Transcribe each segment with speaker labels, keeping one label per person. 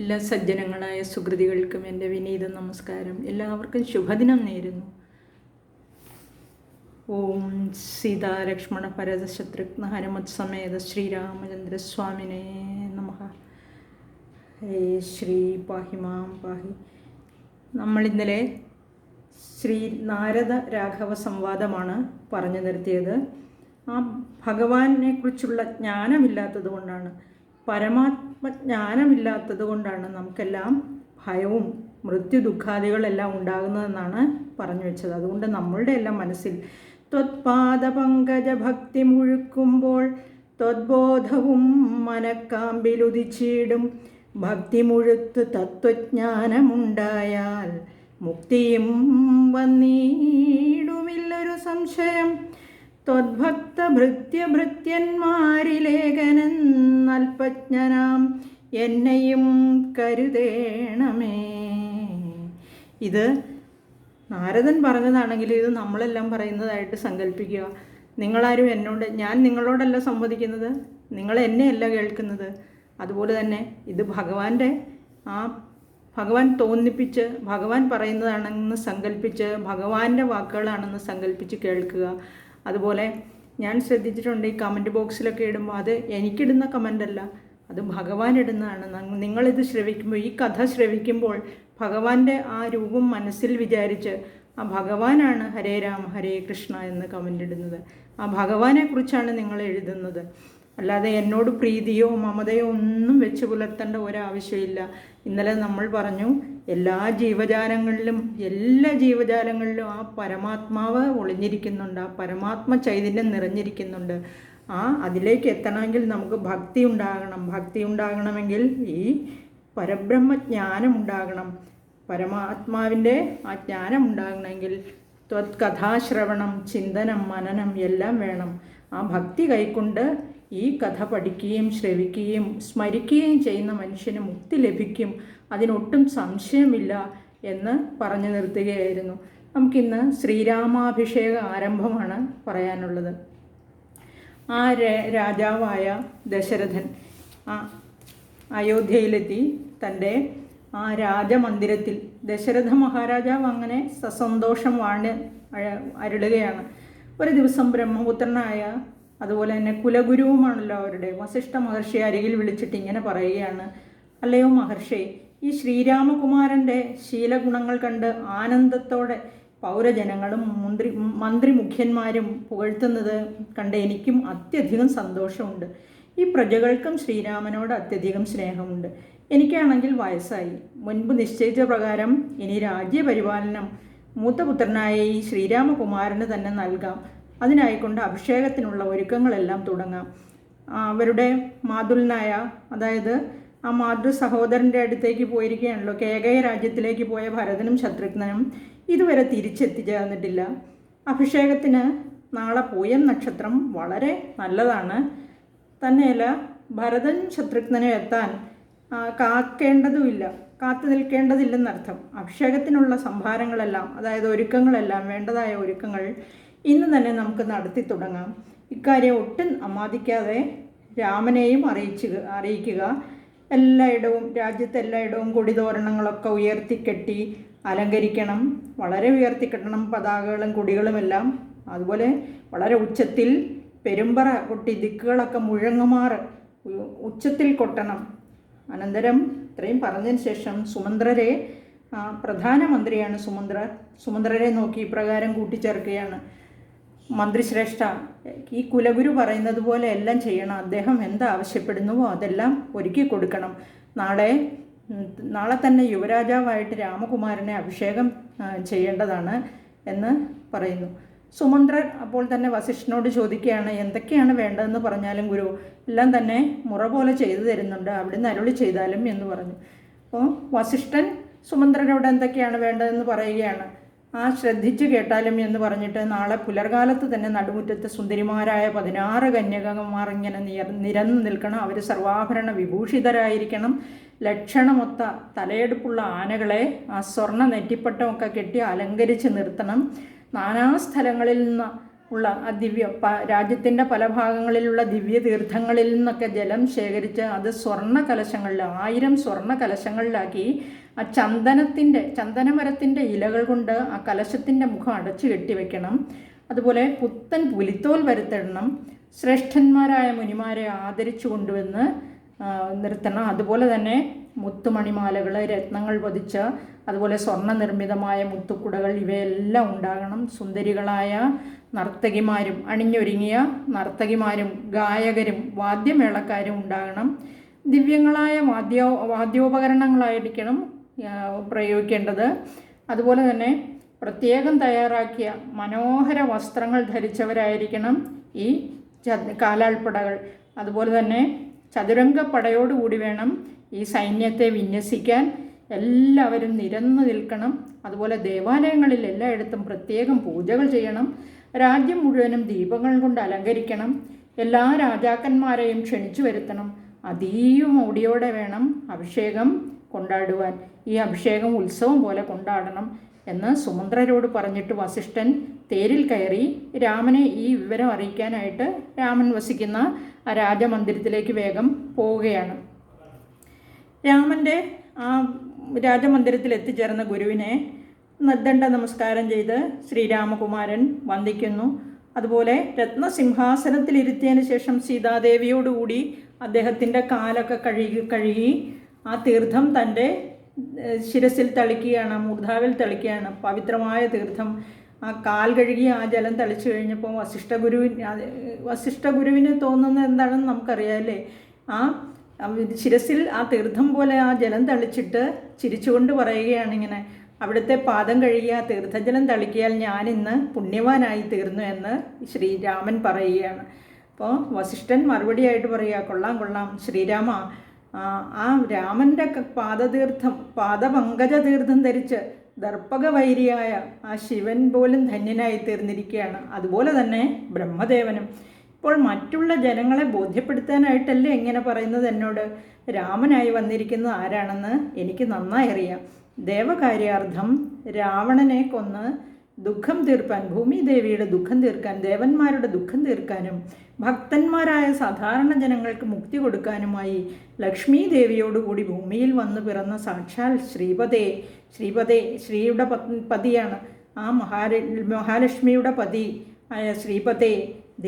Speaker 1: എല്ലാ സജ്ജനങ്ങളായ സുഹൃതികൾക്കും എൻ്റെ വിനീത നമസ്കാരം. എല്ലാവർക്കും ശുഭദിനം നേരുന്നു. ഓം സീതാലക്ഷ്മണ ഭരത ശത്രുഘ്ന ഹനുമത് സമേത ശ്രീരാമചന്ദ്രസ്വാമിനേ നമഃ. ഹേ ശ്രീ പാഹിമാം പാഹി. നമ്മളിന്നലെ ശ്രീ നാരദ രാഘവ സംവാദമാണ് പറഞ്ഞു നിർത്തിയത്. ആ ഭഗവാനെ കുറിച്ചുള്ള ജ്ഞാനമില്ലാത്തത് കൊണ്ടാണ്, പരമാത്മജ്ഞാനമില്ലാത്തത് കൊണ്ടാണ് നമുക്കെല്ലാം ഭയവും മൃത്യു ദുഃഖാദികളെല്ലാം ഉണ്ടാകുന്നതെന്നാണ് പറഞ്ഞു വെച്ചത്. അതുകൊണ്ട് നമ്മളുടെ എല്ലാം മനസ്സിൽ ത്വത്പാദപങ്കജ ഭക്തി മുഴുക്കുമ്പോൾ ത്വദ്ബോധവും മനക്കാമ്പിലുദിച്ചിടും. ഭക്തി മുഴുത്ത് തത്വജ്ഞാനമുണ്ടായാൽ മുക്തിയും വന്നിടുമില്ലൊരു സംശയം. ത്വദ്ഭക്തഭൃത്യഭൃത്യന്മാരിലേഖനെന്നൽപജ്ഞനാം എന്നെയും കരുതേണമേ. ഇത് നാരദൻ പറഞ്ഞതാണെങ്കിൽ ഇത് നമ്മളെല്ലാം പറയുന്നതായിട്ട് സങ്കല്പിക്കുക. നിങ്ങളാരും ഞാൻ നിങ്ങളോടല്ല സംവദിക്കുന്നത്, നിങ്ങൾ എന്നെയല്ല കേൾക്കുന്നത്. അതുപോലെ തന്നെ ഇത് ഭഗവാൻ തോന്നിപ്പിച്ച് ഭഗവാൻ പറയുന്നതാണെന്ന് സങ്കല്പിച്ച് ഭഗവാന്റെ വാക്കുകളാണെന്ന് സങ്കല്പിച്ച് കേൾക്കുക. അതുപോലെ ഞാൻ ശ്രദ്ധിച്ചിട്ടുണ്ട്, ഈ കമൻറ്റ് ബോക്സിലൊക്കെ ഇടുമ്പോൾ അത് എനിക്കിടുന്ന കമൻ്റല്ല, അത് ഭഗവാൻ ഇടുന്നതാണ്. നിങ്ങളിത് ശ്രവിക്കുമ്പോൾ, ഈ കഥ ശ്രവിക്കുമ്പോൾ ഭഗവാന്റെ ആ രൂപം മനസ്സിൽ വിചാരിച്ച് ആ ഭഗവാനാണ് ഹരേ രാമ ഹരേ കൃഷ്ണ എന്ന് കമൻ്റ് ഇടുന്നത്. ആ ഭഗവാനെക്കുറിച്ചാണ് നിങ്ങൾ എഴുതുന്നത്. അല്ലാതെ എന്നോട് പ്രീതിയോ മമതയോ ഒന്നും വെച്ച് പുലർത്തേണ്ട ഒരാവശ്യമില്ല. ഇന്നലെ നമ്മൾ പറഞ്ഞു, എല്ലാ ജീവജാലങ്ങളിലും ആ പരമാത്മാവ് ഒളിഞ്ഞിരിക്കുന്നുണ്ട്, ആ പരമാത്മ ചൈതന്യം നിറഞ്ഞിരിക്കുന്നുണ്ട്. അതിലേക്ക് എത്തണമെങ്കിൽ നമുക്ക് ഭക്തി ഉണ്ടാകണമെങ്കിൽ ഈ പരബ്രഹ്മജ്ഞാനം ഉണ്ടാകണം. പരമാത്മാവിൻ്റെ ആ ജ്ഞാനം ഉണ്ടാകണമെങ്കിൽ കഥാശ്രവണം, ചിന്തനം, മനനം എല്ലാം വേണം. ആ ഭക്തി കൈക്കൊണ്ട് ഈ കഥ പഠിക്കുകയും ശ്രവിക്കുകയും സ്മരിക്കുകയും ചെയ്യുന്ന മനുഷ്യന് മുക്തി ലഭിക്കും, അതിനൊട്ടും സംശയമില്ല എന്ന് പറഞ്ഞു നിർത്തുകയായിരുന്നു. നമുക്കിന്ന് ശ്രീരാമാഭിഷേക ആരംഭമാണ് പറയാനുള്ളത്. ആ രാജാവായ ദശരഥൻ അയോധ്യയിലെത്തി തൻ്റെ ആ രാജമന്ദിരത്തിൽ ദശരഥ മഹാരാജാവ് അങ്ങനെ സസന്തോഷം അരുളുകയാണ്. ഒരു ദിവസം ബ്രഹ്മപുത്രനായ, അതുപോലെ തന്നെ കുലഗുരുവുമാണല്ലോ അവരുടെ, വസിഷ്ഠ മഹർഷി അരികിൽ വിളിച്ചിട്ട് ഇങ്ങനെ പറയുകയാണ്: അല്ലയോ മഹർഷി, ഈ ശ്രീരാമകുമാരൻ്റെ ശീലഗുണങ്ങൾ കണ്ട് ആനന്ദത്തോടെ പൗരജനങ്ങളും മന്ത്രി മുഖ്യന്മാരും പുകഴ്ത്തുന്നത് കണ്ട് എനിക്കും അത്യധികം സന്തോഷമുണ്ട്. ഈ പ്രജകൾക്കും ശ്രീരാമനോട് അത്യധികം സ്നേഹമുണ്ട്. എനിക്കാണെങ്കിൽ വയസ്സായി. മുൻപ് നിശ്ചയിച്ച പ്രകാരം ഇനി രാജ്യപരിപാലനം മൂത്തപുത്രനായ ഈ ശ്രീരാമകുമാരന് തന്നെ നൽകാം. അതിനായിക്കൊണ്ട് അഭിഷേകത്തിനുള്ള ഒരുക്കങ്ങളെല്ലാം തുടങ്ങാം. അവരുടെ മാതുലനായ, അതായത് ആ മാതൃ സഹോദരൻ്റെ അടുത്തേക്ക് പോയിരിക്കുകയാണല്ലോ. കേകയ രാജ്യത്തിലേക്ക് പോയ ഭരതനും ശത്രുഘ്നനും ഇതുവരെ തിരിച്ചെത്തിച്ചേർന്നിട്ടില്ല. അഭിഷേകത്തിന് നാളെ പൂയം നക്ഷത്രം വളരെ നല്ലതാണ്. തന്നെയല്ല, ഭരതൻ ശത്രുഘ്നനും എത്താൻ കാത്തു നിൽക്കേണ്ടതില്ലെന്നർത്ഥം. അഭിഷേകത്തിനുള്ള സംഭാരങ്ങളെല്ലാം, അതായത് ഒരുക്കങ്ങളെല്ലാം, വേണ്ടതായ ഒരുക്കങ്ങൾ ഇന്ന് തന്നെ നമുക്ക് നടത്തി തുടങ്ങാം. ഇക്കാര്യം ഒട്ടും അമാദിക്കാതെ രാമനെയും അറിയിക്കുക. രാജ്യത്തെല്ലായിടവും കൊടിതോരണങ്ങളൊക്കെ ഉയർത്തിക്കെട്ടി അലങ്കരിക്കണം. വളരെ ഉയർത്തിക്കെട്ടണം പതാകകളും കൊടികളുമെല്ലാം. അതുപോലെ വളരെ ഉച്ചത്തിൽ പെരുമ്പറ കൊട്ടി ദിക്കുകളൊക്കെ മുഴങ്ങുമാറ് ഉച്ചത്തിൽ കൊട്ടണം. അനന്തരം ഇത്രയും പറഞ്ഞതിന് ശേഷം സുമന്ത്രരെ, പ്രധാനമന്ത്രിയാണ് സുമന്ത്രരെ നോക്കി ഇപ്രകാരം കൂട്ടിച്ചേർക്കുകയാണ്: മന്ത്രിശ്രേഷ്ഠ, ഈ കുലഗുരു പറയുന്നത് പോലെ എല്ലാം ചെയ്യണം. അദ്ദേഹം എന്താവശ്യപ്പെടുന്നുവോ അതെല്ലാം ഒരുക്കി കൊടുക്കണം. നാളെ തന്നെ യുവരാജാവായിട്ട് രാമകുമാരനെ അഭിഷേകം ചെയ്യേണ്ടതാണ് എന്ന് പറയുന്നു. സുമന്ത്രർ അപ്പോൾ തന്നെ വസിഷ്ഠനോട് ചോദിക്കുകയാണ്: എന്തൊക്കെയാണ് വേണ്ടതെന്ന് പറഞ്ഞാലും ഗുരു, എല്ലാം തന്നെ മുറ പോലെ ചെയ്തു തരുന്നുണ്ട്, അവിടുന്ന് അരുളി ചെയ്താലും എന്ന് പറഞ്ഞു. അപ്പോൾ വസിഷ്ഠൻ സുമന്ത്രരോട് എന്തൊക്കെയാണ് വേണ്ടതെന്ന് പറയുകയാണ്. ശ്രദ്ധിച്ചു കേട്ടാലും എന്ന് പറഞ്ഞിട്ട് നാളെ പുലർകാലത്ത് തന്നെ നടുമുറ്റത്ത് സുന്ദരിമാരായ 16 കന്യകമാർ ഇങ്ങനെ നിരന്നു നിൽക്കണം. അവർ സർവാഭരണ വിഭൂഷിതരായിരിക്കണം. ലക്ഷണമൊത്ത തലയെടുപ്പുള്ള ആനകളെ സ്വർണ്ണ നെറ്റിപ്പട്ടമൊക്കെ കെട്ടി അലങ്കരിച്ച് നിർത്തണം. നാനാസ്ഥലങ്ങളിൽ നിന്ന് ഉള്ള ആ രാജ്യത്തിൻ്റെ പല ഭാഗങ്ങളിലുള്ള ദിവ്യ തീർത്ഥങ്ങളിൽ നിന്നൊക്കെ ജലം ശേഖരിച്ച് അത് സ്വർണ്ണ കലശങ്ങളിൽ 1000 സ്വർണ്ണ കലശങ്ങളിലാക്കി ആ ചന്ദനമരത്തിൻ്റെ ഇലകൾ കൊണ്ട് ആ കലശത്തിൻ്റെ മുഖം അടച്ചു കെട്ടിവെക്കണം. അതുപോലെ പുത്തൻ പുലിത്തോൽ വരുത്തിടണം. ശ്രേഷ്ഠന്മാരായ മുനിമാരെ ആദരിച്ചു കൊണ്ടുവന്ന് നിർത്തണം. അതുപോലെ തന്നെ മുത്തുമണിമാലകൾ, രത്നങ്ങൾ പതിച്ച, അതുപോലെ സ്വർണ്ണ നിർമ്മിതമായ മുത്തുക്കുടകൾ ഇവയെല്ലാം ഉണ്ടാകണം. സുന്ദരികളായ നർത്തകിമാരും അണിഞ്ഞൊരുങ്ങിയ നർത്തകിമാരും ഗായകരും വാദ്യമേളക്കാരും ഉണ്ടാകണം. ദിവ്യങ്ങളായ വാദ്യോപകരണങ്ങളായിരിക്കണം പ്രയോഗിക്കേണ്ടത്. അതുപോലെ തന്നെ പ്രത്യേകം തയ്യാറാക്കിയ മനോഹര വസ്ത്രങ്ങൾ ധരിച്ചവരായിരിക്കണം ഈ കാലാൾപ്പടകൾ. അതുപോലെ തന്നെ ചതുരംഗപ്പടയോടുകൂടി വേണം ഈ സൈന്യത്തെ വിന്യസിക്കാൻ. എല്ലാവരും നിരന്നു നിൽക്കണം. അതുപോലെ ദേവാലയങ്ങളിൽ എല്ലായിടത്തും പ്രത്യേകം പൂജകൾ ചെയ്യണം. രാജ്യം മുഴുവനും ദീപങ്ങൾ കൊണ്ട് അലങ്കരിക്കണം. എല്ലാ രാജാക്കന്മാരെയും ക്ഷണിച്ചു വരുത്തണം. അതീവ മൗഢ്യയോടെ വേണം അഭിഷേകം കൊണ്ടാടുവാൻ. ഈ അഭിഷേകം ഉത്സവം പോലെ കൊണ്ടാടണം എന്ന് സുമന്ത്രരോട് പറഞ്ഞിട്ട് വസിഷ്ഠൻ തേരിൽ കയറി രാമനെ ഈ വിവരം അറിയിക്കാനായിട്ട് രാമൻ വസിക്കുന്ന ആ രാജമന്ദിരത്തിലേക്ക് വേഗം പോവുകയാണ്. രാമൻ്റെ ആ രാജമന്ദിരത്തിൽ എത്തിച്ചേർന്ന ഗുരുവിനെ നിർദ്ദണ്ഡ നമസ്കാരം ചെയ്ത് ശ്രീരാമകുമാരൻ വന്ദിക്കുന്നു. അതുപോലെ രത്നസിംഹാസനത്തിലിരുത്തിയതിന് ശേഷം സീതാദേവിയോടുകൂടി അദ്ദേഹത്തിൻ്റെ കാലൊക്കെ കഴുകി ആ തീർത്ഥം തൻ്റെ ശിരസിൽ തളിക്കുകയാണ്, മൂർധാവിൽ തളിക്കുകയാണ്. പവിത്രമായ തീർത്ഥം ആ കാൽ കഴുകി ആ ജലം തളിച്ചു കഴിഞ്ഞപ്പോൾ വസിഷ്ഠഗുരുവിന് തോന്നുന്നത് എന്താണെന്ന് നമുക്കറിയാമല്ലേ. ആ ശിരസിൽ ആ തീർത്ഥം പോലെ ആ ജലം തളിച്ചിട്ട് ചിരിച്ചുകൊണ്ട് പറയുകയാണ് ഇങ്ങനെ, അവിടുത്തെ പാദം കഴുകി ആ തീർത്ഥജലം തളിക്കിയാൽ ഞാനിന്ന് പുണ്യവാനായി തീർന്നു എന്ന് ശ്രീരാമൻ പറയുകയാണ്. അപ്പോൾ വസിഷ്ഠൻ മറുപടിയായിട്ട് പറയുക, കൊള്ളാം ശ്രീരാമ, ആ രാമൻ്റെ പാദപങ്കജ തീർത്ഥം ധരിച്ച് ദർപ്പകവൈരിയായ ആ ശിവൻ പോലും ധന്യനായി തീർന്നിരിക്കുകയാണ്. അതുപോലെ തന്നെ ബ്രഹ്മദേവനും. ഇപ്പോൾ മറ്റുള്ള ജനങ്ങളെ ബോധ്യപ്പെടുത്താനായിട്ടല്ലേ എങ്ങനെ പറയുന്നത് എന്നോട്? രാമനായി വന്നിരിക്കുന്നത് ആരാണെന്ന് എനിക്ക് നന്നായി അറിയാം. ദേവകാര്യാർത്ഥം രാവണനെ കൊന്ന് ദുഃഖം തീർക്കാൻ, ഭൂമിദേവിയുടെ ദുഃഖം തീർക്കാൻ, ദേവന്മാരുടെ ദുഃഖം തീർക്കാനും ഭക്തന്മാരായ സാധാരണ ജനങ്ങൾക്ക് മുക്തി കൊടുക്കാനുമായി ലക്ഷ്മി ദേവിയോടുകൂടി ഭൂമിയിൽ വന്നു പിറന്ന സാക്ഷാൽ ശ്രീയുടെ പതിയാണ്. ആ മഹാലക്ഷ്മിയുടെ പതി ആയ ശ്രീപതേ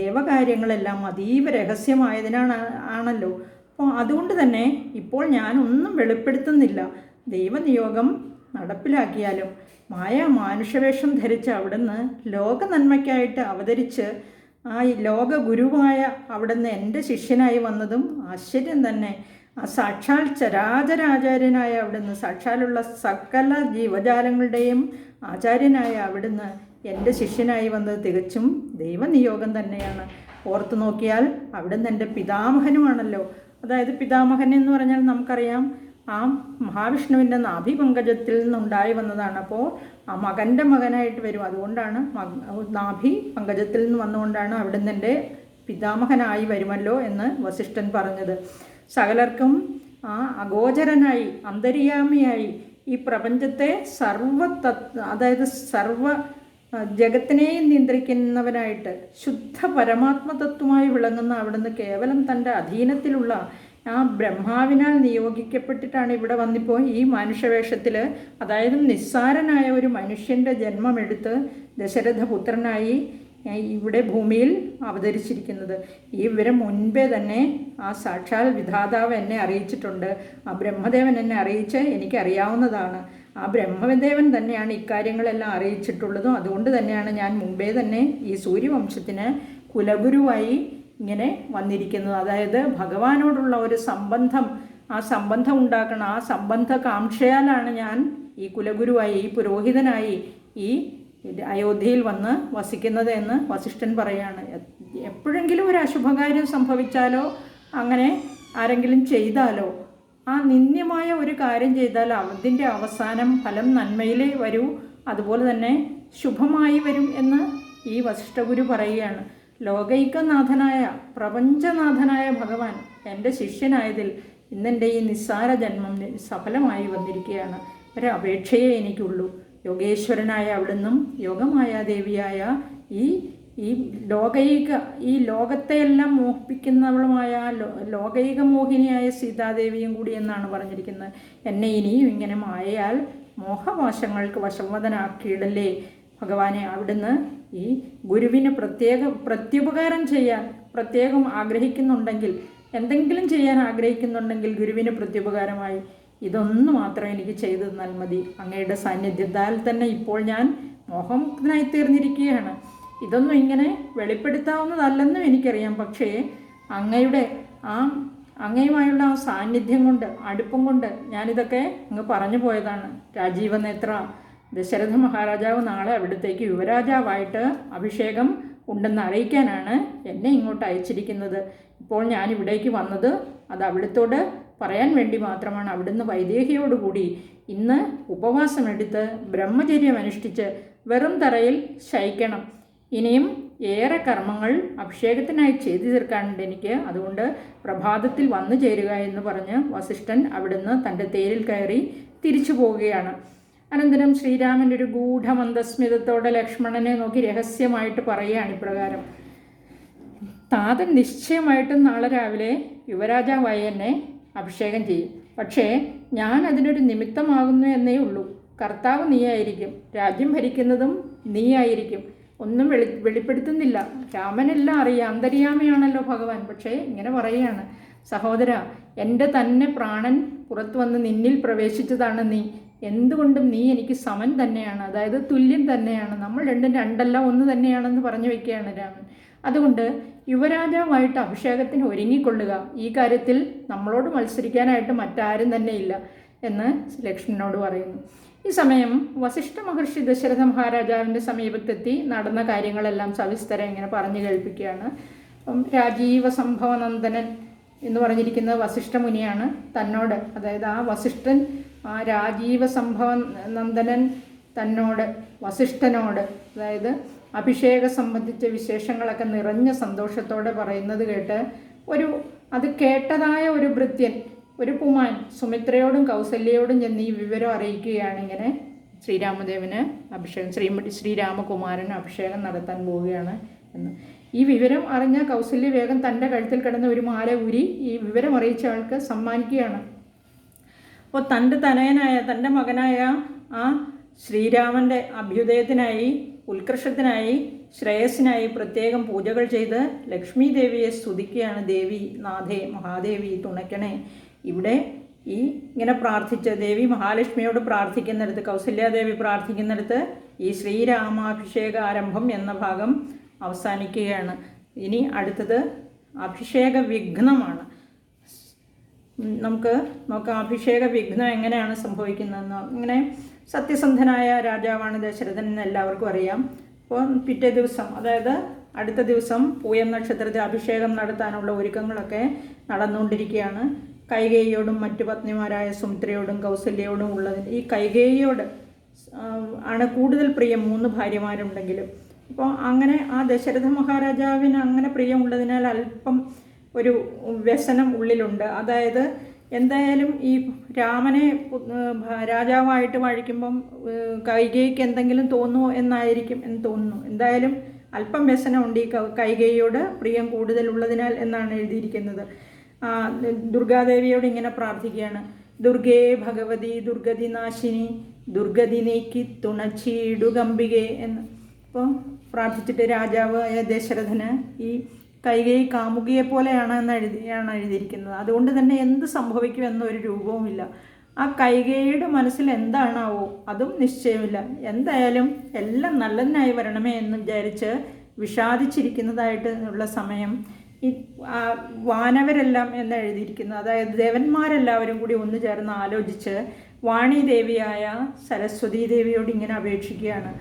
Speaker 1: ദേവകാര്യങ്ങളെല്ലാം അതീവ രഹസ്യമായതിനാണല്ലോ. അപ്പോൾ അതുകൊണ്ട് തന്നെ ഇപ്പോൾ ഞാനൊന്നും വെളിപ്പെടുത്തുന്നില്ല. ദൈവനിയോഗം നടപ്പിലാക്കിയാലും മാനുഷവേഷം ധരിച്ച് അവിടുന്ന് ലോക നന്മയ്ക്കായിട്ട് അവതരിച്ച് ആ ലോക ഗുരുവായ അവിടുന്ന് എൻ്റെ ശിഷ്യനായി വന്നതും ആശ്ചര്യം തന്നെ. ആ സാക്ഷാൽ ചരാചരാചാര്യനായ അവിടുന്ന്, സാക്ഷാലുള്ള സകല ജീവജാലങ്ങളുടെയും ആചാര്യനായ അവിടുന്ന് എൻ്റെ ശിഷ്യനായി വന്നത് തികച്ചും ദൈവനിയോഗം തന്നെയാണ്. ഓർത്തു നോക്കിയാൽ അവിടുന്ന് എൻ്റെ പിതാമഹനുമാണല്ലോ. അതായത് പിതാമഹൻ എന്ന് പറഞ്ഞാൽ നമുക്കറിയാം ആ മഹാവിഷ്ണുവിൻ്റെ നാഭിപങ്കജത്തിൽ നിന്നുണ്ടായി വന്നതാണ്. അപ്പോൾ ആ മകൻ്റെ മകനായിട്ട് വരും. അതുകൊണ്ടാണ് നാഭി പങ്കജത്തിൽ നിന്ന് വന്നുകൊണ്ടാണ് അവിടുന്ന് എൻ്റെ പിതാമഹനായി വരുമല്ലോ എന്ന് വസിഷ്ഠൻ പറഞ്ഞത്. സകലർക്കും ആ അഗോചരനായി അന്തര്യാമിയായി ഈ പ്രപഞ്ചത്തെ അതായത് സർവ ജഗത്തിനെയും നിയന്ത്രിക്കുന്നവനായിട്ട് ശുദ്ധ പരമാത്മതത്വമായി വിളങ്ങുന്ന അവിടുന്ന് കേവലം തൻ്റെ അധീനത്തിലുള്ള ആ ബ്രഹ്മാവിനാൽ നിയോഗിക്കപ്പെട്ടിട്ടാണ് ഇവിടെ വന്നിപ്പോൾ ഈ മനുഷ്യവേഷത്തിൽ, അതായത് നിസ്സാരനായ ഒരു മനുഷ്യൻ്റെ ജന്മമെടുത്ത് ദശരഥപുത്രനായി ഇവിടെ ഭൂമിയിൽ അവതരിച്ചിരിക്കുന്നത്. ഈ വിവരം മുൻപേ തന്നെ ആ സാക്ഷാൽ വിധാതാവ് എന്നെ അറിയിച്ചിട്ടുണ്ട്. ആ ബ്രഹ്മദേവൻ എന്നെ അറിയിച്ച് എനിക്കറിയാവുന്നതാണ്. ആ ബ്രഹ്മദേവൻ തന്നെയാണ് ഇക്കാര്യങ്ങളെല്ലാം അറിയിച്ചിട്ടുള്ളതും. അതുകൊണ്ട് തന്നെയാണ് ഞാൻ മുമ്പേ തന്നെ ഈ സൂര്യവംശത്തിന് കുലഗുരുവായി ഇങ്ങനെ വന്നിരിക്കുന്നത്. അതായത് ഭഗവാനോടുള്ള ഒരു സംബന്ധം, ആ സംബന്ധം ഉണ്ടാക്കണം. ആ സംബന്ധ കാംക്ഷയാലാണ് ഞാൻ ഈ കുലഗുരുവായി, ഈ പുരോഹിതനായി ഈ അയോധ്യയിൽ വന്ന് വസിക്കുന്നത് എന്ന് വസിഷ്ഠൻ പറയാണ്. എപ്പോഴെങ്കിലും ഒരു അശുഭകാര്യം സംഭവിച്ചാലോ അങ്ങനെ ആരെങ്കിലും ചെയ്താലോ, ആ നിന്ദ്യമായ ഒരു കാര്യം ചെയ്താൽ അതിൻ്റെ അവസാനം ഫലം നന്മയിലേ വരൂ, അതുപോലെ തന്നെ ശുഭമായി വരും എന്ന് ഈ വസിഷ്ഠഗുരു പറയുകയാണ്. ലോകൈകനാഥനായ പ്രപഞ്ചനാഥനായ ഭഗവാൻ എൻ്റെ ശിഷ്യനായതിൽ ഇന്നെൻ്റെ ഈ നിസ്സാര ജന്മം സഫലമായി വന്നിരിക്കുകയാണ്. ഒരപേക്ഷയെ എനിക്കുള്ളൂ. യോഗേശ്വരനായ അവിടുന്നും യോഗമായ ദേവിയായ ഈ ഈ ലോകത്തെയെല്ലാം മോഹിപ്പിക്കുന്നവളുമായ ലോകൈക മോഹിനിയായ സീതാദേവിയും കൂടി എന്നാണ് പറഞ്ഞിരിക്കുന്നത്. എന്നെ ഇനിയും ഇങ്ങനെ മായയാൽ മോഹവാശങ്ങൾക്ക് വശംവദനാക്കിയിടല്ലേ ഭഗവാനെ. അവിടുന്ന് ഈ ഗുരുവിന് പ്രത്യുപകാരം ചെയ്യാൻ പ്രത്യേകം ആഗ്രഹിക്കുന്നുണ്ടെങ്കിൽ, എന്തെങ്കിലും ചെയ്യാൻ ആഗ്രഹിക്കുന്നുണ്ടെങ്കിൽ ഗുരുവിന് പ്രത്യുപകാരമായി ഇതൊന്നു മാത്രം എനിക്ക് ചെയ്തു തന്നാൽ മതി. അങ്ങയുടെ സാന്നിധ്യത്താൽ തന്നെ ഇപ്പോൾ ഞാൻ മോഹമുക്തനായി തീർന്നിരിക്കുകയാണ്. ഇതൊന്നും ഇങ്ങനെ വെളിപ്പെടുത്താവുന്നതല്ലെന്നും എനിക്കറിയാം. പക്ഷേ അങ്ങയുമായുള്ള ആ സാന്നിധ്യം കൊണ്ട്, അടുപ്പം കൊണ്ട് ഞാനിതൊക്കെ അങ്ങ് പറഞ്ഞു പോയതാണ്. രാജീവനേത്ര, ദശരഥ മഹാരാജാവ് നാളെ അവിടത്തേക്ക് യുവരാജാവായിട്ട് അഭിഷേകം ഉണ്ടെന്ന് അറിയിക്കാനാണ് എന്നെ ഇങ്ങോട്ട് അയച്ചിരിക്കുന്നത്. ഇപ്പോൾ ഞാൻ ഇവിടേക്ക് വന്നത് അത് അവിടുത്തോട് പറയാൻ വേണ്ടി മാത്രമാണ്. അവിടുന്ന് വൈദേഹിയോടുകൂടി ഇന്ന് ഉപവാസമെടുത്ത് ബ്രഹ്മചര്യം അനുഷ്ഠിച്ച് വെറും തറയിൽ ശയിക്കണം. ഇനിയും ഏറെ കർമ്മങ്ങൾ അഭിഷേകത്തിനായി ചെയ്തു തീർക്കാനുണ്ട് എനിക്ക്. അതുകൊണ്ട് പ്രഭാതത്തിൽ വന്നു ചേരുക എന്ന് പറഞ്ഞ് വസിഷ്ഠൻ അവിടുന്ന് തൻ്റെ തേരിൽ കയറി തിരിച്ചു പോവുകയാണ്. അനന്തരം ശ്രീരാമൻ ഒരു ഗൂഢമന്ദസ്മിതത്തോടെ ലക്ഷ്മണനെ നോക്കി രഹസ്യമായിട്ട് പറയുകയാണ് ഇപ്രകാരം: താതൻ നിശ്ചയമായിട്ടും നാളെ രാവിലെ യുവരാജാവായി എന്നെ അഭിഷേകം ചെയ്യും. പക്ഷേ ഞാൻ അതിനൊരു നിമിത്തമാകുന്നു എന്നേ ഉള്ളൂ. കർത്താവ് നീയായിരിക്കും, രാജ്യം ഭരിക്കുന്നതും നീയായിരിക്കും. ഒന്നും വെളിപ്പെടുത്തുന്നില്ല. രാമനെല്ലാം അറിയാം, അന്തര്യാമയാണല്ലോ ഭഗവാൻ. പക്ഷേ ഇങ്ങനെ പറയുകയാണ്: സഹോദര, എൻ്റെ തന്നെ പ്രാണൻ പുറത്തു വന്ന് നിന്നിൽ പ്രവേശിച്ചതാണ് നീ. എന്തുകൊണ്ടും നീ എനിക്ക് സമൻ തന്നെയാണ്, അതായത് തുല്യം തന്നെയാണ്. നമ്മൾ രണ്ടും രണ്ടല്ല ഒന്ന് തന്നെയാണെന്ന് പറഞ്ഞു വയ്ക്കുകയാണ് രാമൻ. അതുകൊണ്ട് യുവരാജാവായിട്ട് അഭിഷേകത്തിന് ഒരുങ്ങിക്കൊള്ളുക. ഈ കാര്യത്തിൽ നമ്മളോട് മത്സരിക്കാനായിട്ട് മറ്റാരും തന്നെയില്ല എന്ന് ലക്ഷ്മണനോട് പറയുന്നു. ഈ സമയം വസിഷ്ഠ മഹർഷി ദശരഥ മഹാരാജാവിൻ്റെ സമീപത്തെത്തി നടന്ന കാര്യങ്ങളെല്ലാം സവിസ്തരം ഇങ്ങനെ പറഞ്ഞു കേൾപ്പിക്കുകയാണ്. രാജീവ സംഭവനന്ദനൻ എന്ന് പറഞ്ഞിരിക്കുന്നത് വസിഷ്ഠ മുനിയാണ്. തന്നോട്, അതായത് ആ വസിഷ്ഠൻ, ആ രാജീവ സംഭവ നന്ദനൻ തന്നോട്, വസിഷ്ഠനോട്, അതായത് അഭിഷേകം സംബന്ധിച്ച വിശേഷങ്ങളൊക്കെ നിറഞ്ഞ സന്തോഷത്തോടെ പറയുന്നത് കേട്ട് അത് കേട്ടതായ ഒരു ഭൃത്യൻ, ഒരു പുമാൻ സുമിത്രയോടും കൗസല്യയോടും ചെന്ന് ഈ വിവരം അറിയിക്കുകയാണ്. ഇങ്ങനെ ശ്രീരാമദേവന് അഭിഷേകം, ശ്രീരാമകുമാരന് അഭിഷേകം നടത്താൻ പോവുകയാണ് എന്ന്. ഈ വിവരം അറിഞ്ഞ കൗസല്യ വേഗം തൻ്റെ കഴുത്തിൽ കിടന്ന ഒരു മാല ഊരി ഈ വിവരം അറിയിച്ച ആൾക്ക് സമ്മാനിക്കുകയാണ്. അപ്പോൾ തൻ്റെ തനയനായ, തൻ്റെ മകനായ ആ ശ്രീരാമൻ്റെ അഭ്യുദയത്തിനായി, ഉത്കർഷത്തിനായി, ശ്രേയസ്സിനായി പ്രത്യേകം പൂജകൾ ചെയ്ത് ലക്ഷ്മി ദേവിയെ സ്തുതിക്കുകയാണ്. ദേവി നാഥേ, മഹാദേവി തുണയ്ക്കണേ. ഇവിടെ ഇങ്ങനെ പ്രാർത്ഥിച്ച് ദേവി മഹാലക്ഷ്മിയോട് പ്രാർത്ഥിക്കുന്നിടത്ത്, കൗസല്യാദേവി പ്രാർത്ഥിക്കുന്നിടത്ത് ഈ ശ്രീരാമാഭിഷേക ആരംഭം എന്ന ഭാഗം അവസാനിക്കുകയാണ്. ഇനി അടുത്തത് അഭിഷേക വിഘ്നമാണ്. നമുക്ക് നോക്കാം അഭിഷേക വിഘ്നം എങ്ങനെയാണ് സംഭവിക്കുന്നതെന്ന്. ഇങ്ങനെ സത്യസന്ധനായ രാജാവാണ് ദശരഥൻ എന്ന് എല്ലാവർക്കും അറിയാം. അപ്പോൾ പിറ്റേ ദിവസം, അതായത് അടുത്ത ദിവസം പൂയം നക്ഷത്രത്തിൽ അഭിഷേകം നടത്താനുള്ള ഒരുക്കങ്ങളൊക്കെ നടന്നുകൊണ്ടിരിക്കുകയാണ്. കൈകേയിയോടും മറ്റു പത്നിമാരായ സുമിത്രയോടും കൗസല്യയോടും ഉള്ളതിന്, ഈ കൈകേയിയോട് ആണ് കൂടുതൽ പ്രിയം 3 ഭാര്യമാരുണ്ടെങ്കിലും. അപ്പോൾ അങ്ങനെ ആ ദശരഥ മഹാരാജാവിന് അങ്ങനെ പ്രിയമുള്ളതിനാൽ അല്പം ഒരു വ്യസനം ഉള്ളിലുണ്ട്. അതായത് എന്തായാലും ഈ രാമനെ രാജാവായിട്ട് വാഴിക്കുമ്പം കൈകേയിക്ക് എന്തെങ്കിലും തോന്നുമോ എന്നായിരിക്കും എന്ന് തോന്നുന്നു. എന്തായാലും അല്പം വ്യസനമുണ്ട് ഈ കൈകേയിയോട് പ്രിയം കൂടുതലുള്ളതിനാൽ എന്നാണ് എഴുതിയിരിക്കുന്നത്. ദുർഗാദേവിയോട് ഇങ്ങനെ പ്രാർത്ഥിക്കുകയാണ്: ദുർഗേ ഭഗവതി ദുർഗതി നാശിനി ദുർഗതി നീക്കി തുണച്ചിടുകമ്പികെ എന്ന്. അപ്പോൾ പ്രാർത്ഥിച്ചിട്ട് രാജാവായ ദശരഥന് ഈ കൈകേയി കാമുകിയെ പോലെയാണ് എഴുതിയിരിക്കുന്നത്. അതുകൊണ്ട് തന്നെ എന്ത് സംഭവിക്കുമെന്നൊരു രൂപവുമില്ല. ആ കൈകേയിയുടെ മനസ്സിൽ എന്താണാവോ അതും നിശ്ചയമില്ല. എന്തായാലും എല്ലാം നല്ലതിനായി വരണമേ എന്ന് വിചാരിച്ച് വിഷാദിച്ചിരിക്കുന്നതായിട്ട് ഉള്ള സമയം ഈ വാനവരെല്ലാം എന്ന് എഴുതിയിരിക്കുന്നത്, അതായത് ദേവന്മാരെല്ലാവരും കൂടി ഒന്നു ചേർന്ന് ആലോചിച്ച് വാണിദേവിയായ സരസ്വതീ ദേവിയോട് ഇങ്ങനെ അപേക്ഷിക്കുകയാണ്: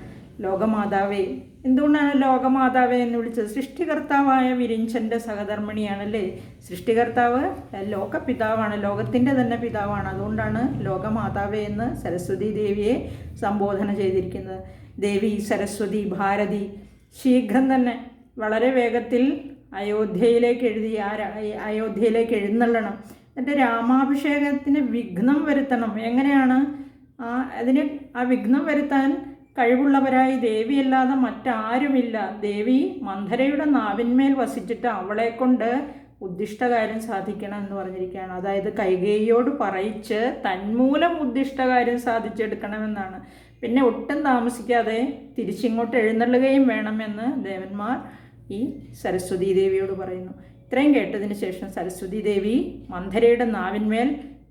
Speaker 1: ലോകമാതാവേ. എന്തുകൊണ്ടാണ് ലോകമാതാവേ എന്ന് വിളിച്ചത്? സൃഷ്ടികർത്താവായ വിരിഞ്ചൻ്റെ സഹധർമ്മിണിയാണല്ലേ. സൃഷ്ടികർത്താവ് ലോകപിതാവാണ്, ലോകത്തിൻ്റെ തന്നെ പിതാവാണ്. അതുകൊണ്ടാണ് ലോകമാതാവേ എന്ന് സരസ്വതി ദേവിയെ സംബോധന ചെയ്തിരിക്കുന്നത്. ദേവി സരസ്വതി ഭാരതി ശീഘ്രം തന്നെ വളരെ വേഗത്തിൽ അയോധ്യയിലേക്ക് എഴുന്നള്ളണം. എന്നിട്ട് രാമാഭിഷേകത്തിന് വിഘ്നം വരുത്തണം. എങ്ങനെയാണ് ആ വിഘ്നം വരുത്താൻ കഴിവുള്ളവരായി ദേവിയല്ലാതെ മറ്റാരുമില്ല. ദേവി മന്ധരയുടെ നാവിന്മേൽ വസിച്ചിട്ട് അവളെ കൊണ്ട് ഉദ്ദിഷ്ടകാര്യം സാധിക്കണം എന്ന് പറഞ്ഞിരിക്കുകയാണ്. അതായത് കൈകേയിയോട് പറയിച്ച് തന്മൂലം ഉദ്ദിഷ്ടകാര്യം സാധിച്ചെടുക്കണമെന്നാണ്. പിന്നെ ഒട്ടും താമസിക്കാതെ തിരിച്ചിങ്ങോട്ട് എഴുന്നള്ളുകയും വേണമെന്ന് ദേവന്മാർ ഈ സരസ്വതീ ദേവിയോട് പറയുന്നു. ഇത്രയും കേട്ടതിന് ശേഷം സരസ്വതീ ദേവി മന്ധരയുടെ നാവിന്മേൽ